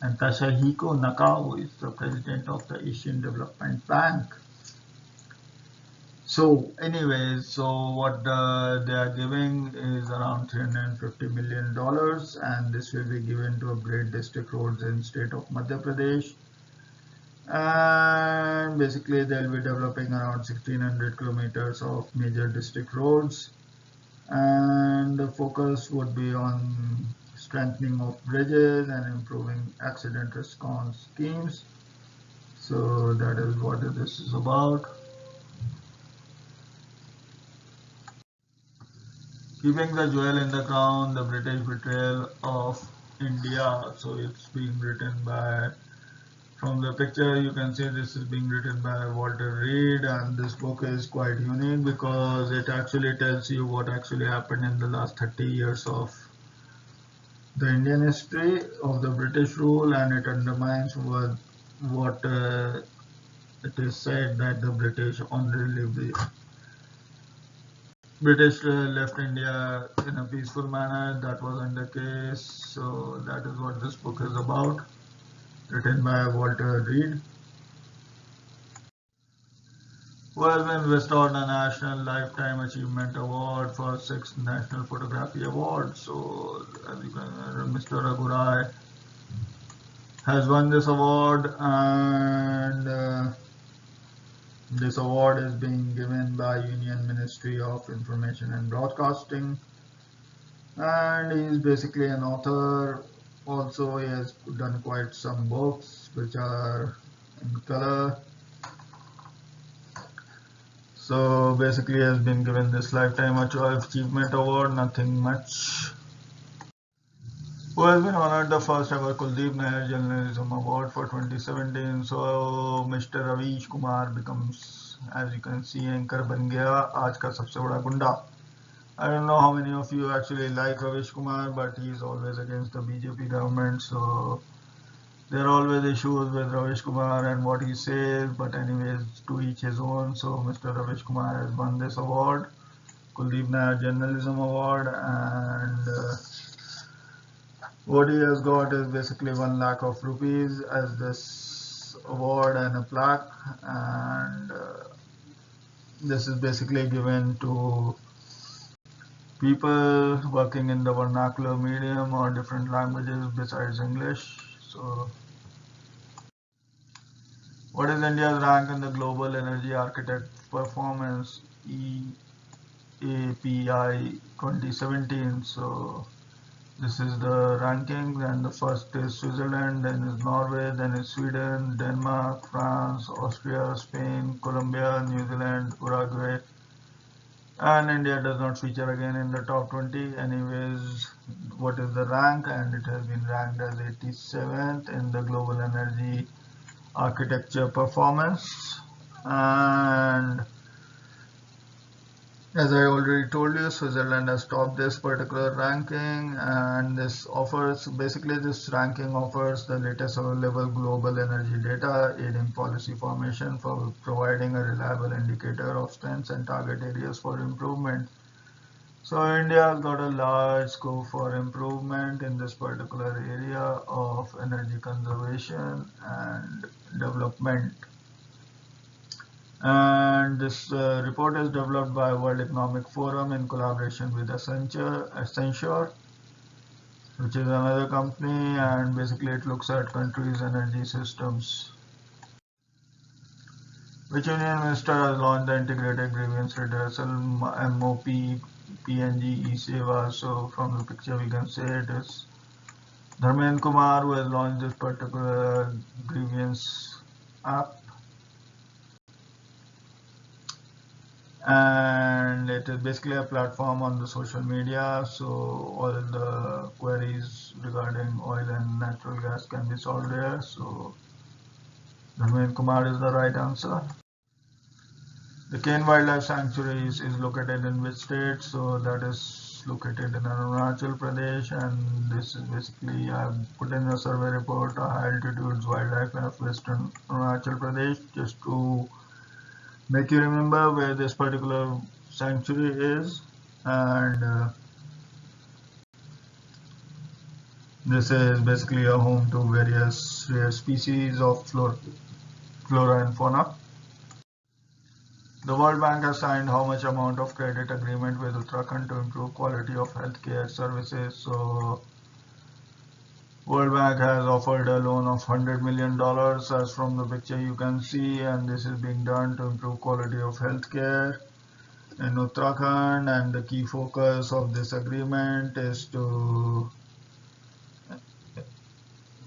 Speaker 1: And Toshihiko Nakao is the president of the Asian Development Bank. So anyways, so what they are giving is around $350 million, and this will be given to upgrade district roads in state of Madhya Pradesh. And basically they'll be developing around 1600 kilometers of major district roads, and the focus would be on strengthening of bridges and improving accident response schemes. So that is what this is about. Keeping the jewel in the crown, the British betrayal of India. So it's being written by, from the picture you can see this is being written by Walter Reed, and this book is quite unique because it actually tells you what actually happened in the last 30 years of the Indian history of the British rule, and it undermines what it is said that the British left India in a peaceful manner. That wasn't the case. So that is what this book is about, written by Walter Reed, who has been bestowed a National Lifetime Achievement Award for 6 National Photography Awards. So, as you can, Mr. Raghurai has won this award, and this award is being given by Union Ministry of Information and Broadcasting, and he is basically an author. Also, he has done quite some books which are in color. So basically, he has been given this Lifetime Achievement Award, nothing much. Who has been honored the first ever Kuldeep Nair Journalism Award for 2017. So Mr. Ravish Kumar becomes, as you can see, anchor बन गया आज का सबसे बड़ा गुंडा. I don't know how many of you actually like Ravish Kumar, but he is always against the BJP government. So there are always issues with Ravish Kumar and what he says. But anyways, to each his own. So Mr. Ravish Kumar has won this award, Kuldeep Nair Journalism Award, and what he has got is basically 1 lakh of rupees as this award and a plaque, and this is basically given to people working in the vernacular medium or different languages besides English. So, what is India's rank in the Global Energy Architect Performance EAPI 2017? So, this is the ranking, and the first is Switzerland, then is Norway, then is Sweden, Denmark, France, Austria, Spain, Colombia, New Zealand, Uruguay, and India does not feature again in the top 20. Anyways, what is the rank? And it has been ranked as 87th in the Global Energy Architecture Performance. And as I already told you, Switzerland has topped this particular ranking, and this ranking offers the latest available global energy data, aiding policy formation for providing a reliable indicator of strengths and target areas for improvement. So India has got a large scope for improvement in this particular area of energy conservation and development. And this report is developed by World Economic Forum in collaboration with Accenture, which is another company, and basically it looks at countries' energy systems. Which Union Minister has launched the Integrated Grievance Redressal MOP PNG E-Seva? So from the picture we can say it is Dharmendra Kumar who has launched this particular grievance app. And it is basically a platform on the social media, so all the queries regarding oil and natural gas can be solved there. So Dharmendra Kumar is the right answer. The Cane Wildlife Sanctuary is located in which state? So that is located in Arunachal Pradesh, and this is basically I have put in a survey report, high altitudes wildlife of western Arunachal Pradesh, just to make you remember where this particular sanctuary is. And this is basically a home to various rare species of flora and fauna. The World Bank has signed how much amount of credit agreement with Uttarakhand to improve quality of healthcare services? So World Bank has offered a loan of $100 million, as from the picture you can see, and this is being done to improve quality of healthcare in Uttarakhand. And the key focus of this agreement is to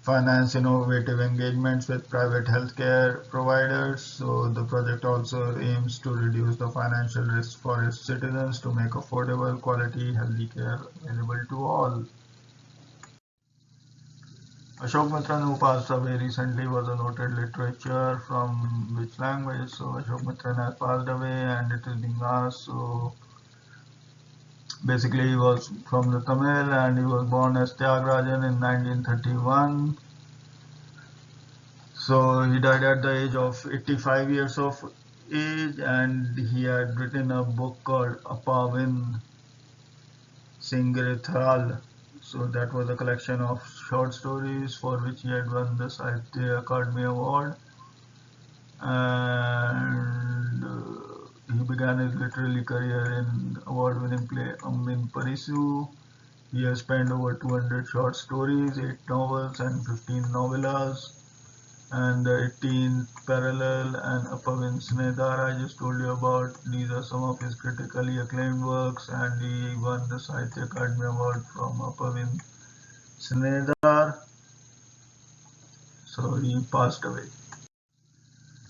Speaker 1: finance innovative engagements with private healthcare providers. So the project also aims to reduce the financial risk for its citizens to make affordable, quality, healthy care available to all. Ashok Mitra, who passed away recently, was a noted literature from which language? So Ashok Mitra has passed away, and it is being asked. So basically he was from the Tamil, and he was born as Tyagarajan in 1931. So he died at the age of 85 years of age, and he had written a book called Arvind Singh Koshyari. So that was a collection of short stories for which he had won the Sahitya Academy Award. And he began his literary career in award-winning play Amin Parisu. He has penned over 200 short stories, 8 novels and 15 novellas. And the 18th Parallel and Apavin Snedar I just told you about. These are some of his critically acclaimed works, and he won the Sahitya Academy Award from Apavin Snedar. So he passed away.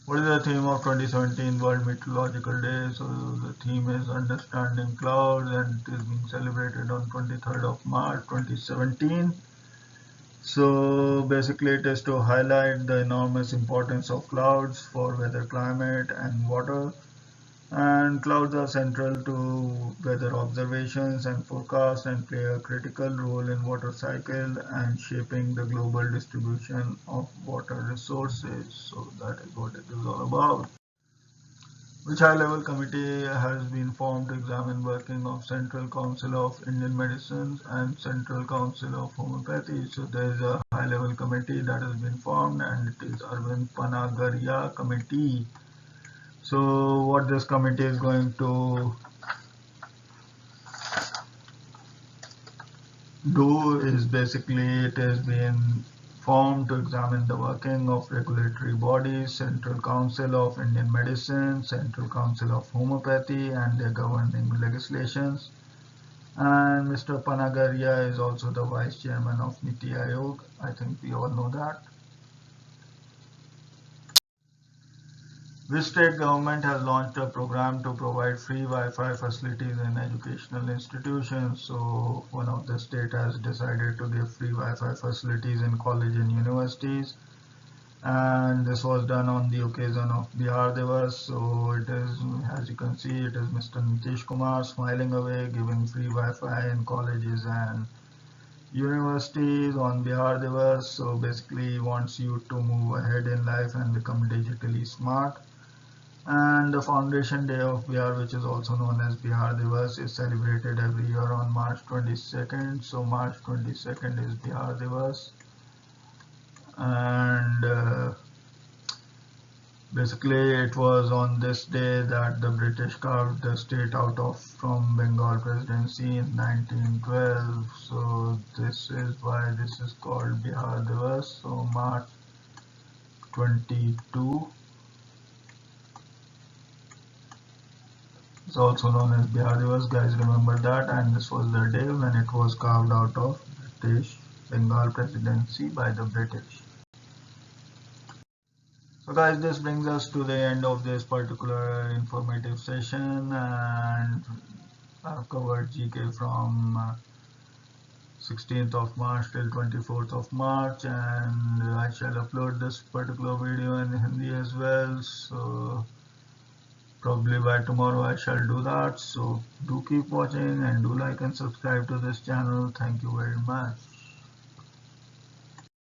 Speaker 1: What is the theme of 2017 World Meteorological Day? So the theme is Understanding Clouds, and it is being celebrated on 23rd of March 2017. So basically it is to highlight the enormous importance of clouds for weather, climate and water. And clouds are central to weather observations and forecasts and play a critical role in water cycle and shaping the global distribution of water resources. So that is what it is all about. Which high-level committee has been formed to examine working of Central Council of Indian Medicines and Central Council of Homeopathy. So there is a high-level committee that has been formed, and it is Arvind Panagaria Committee. So what this committee is going to do is basically it has been formed to examine the working of regulatory bodies, Central Council of Indian Medicine, Central Council of Homeopathy and their governing legislations. And Mr. Panagaria is also the Vice Chairman of Niti Aayog. I think we all know that. Which state government has launched a program to provide free Wi-Fi facilities in educational institutions? So one of the state has decided to give free Wi-Fi facilities in college and universities, and this was done on the occasion of Bihar Divas. So it is, as you can see, it is Mr. Nitish Kumar smiling away, giving free Wi-Fi in colleges and universities on Bihar Divas. So basically he wants you to move ahead in life and become digitally smart. And the Foundation Day of Bihar, which is also known as Bihar Divas, is celebrated every year on March 22nd. So March 22nd is Bihar Divas. And basically it was on this day that the British carved the state out of from Bengal Presidency in 1912. So this is why this is called Bihar Divas. So March 22 is also known as Bihar Divas. Guys, remember that. And this was the day when it was carved out of British Bengal Presidency by the British. So guys, this brings us to the end of this particular informative session, and I've covered GK from 16th of March till 24th of March, and I shall upload this particular video in Hindi as well. So probably by tomorrow I shall do that. So do keep watching and do like and subscribe to this channel. Thank you very much.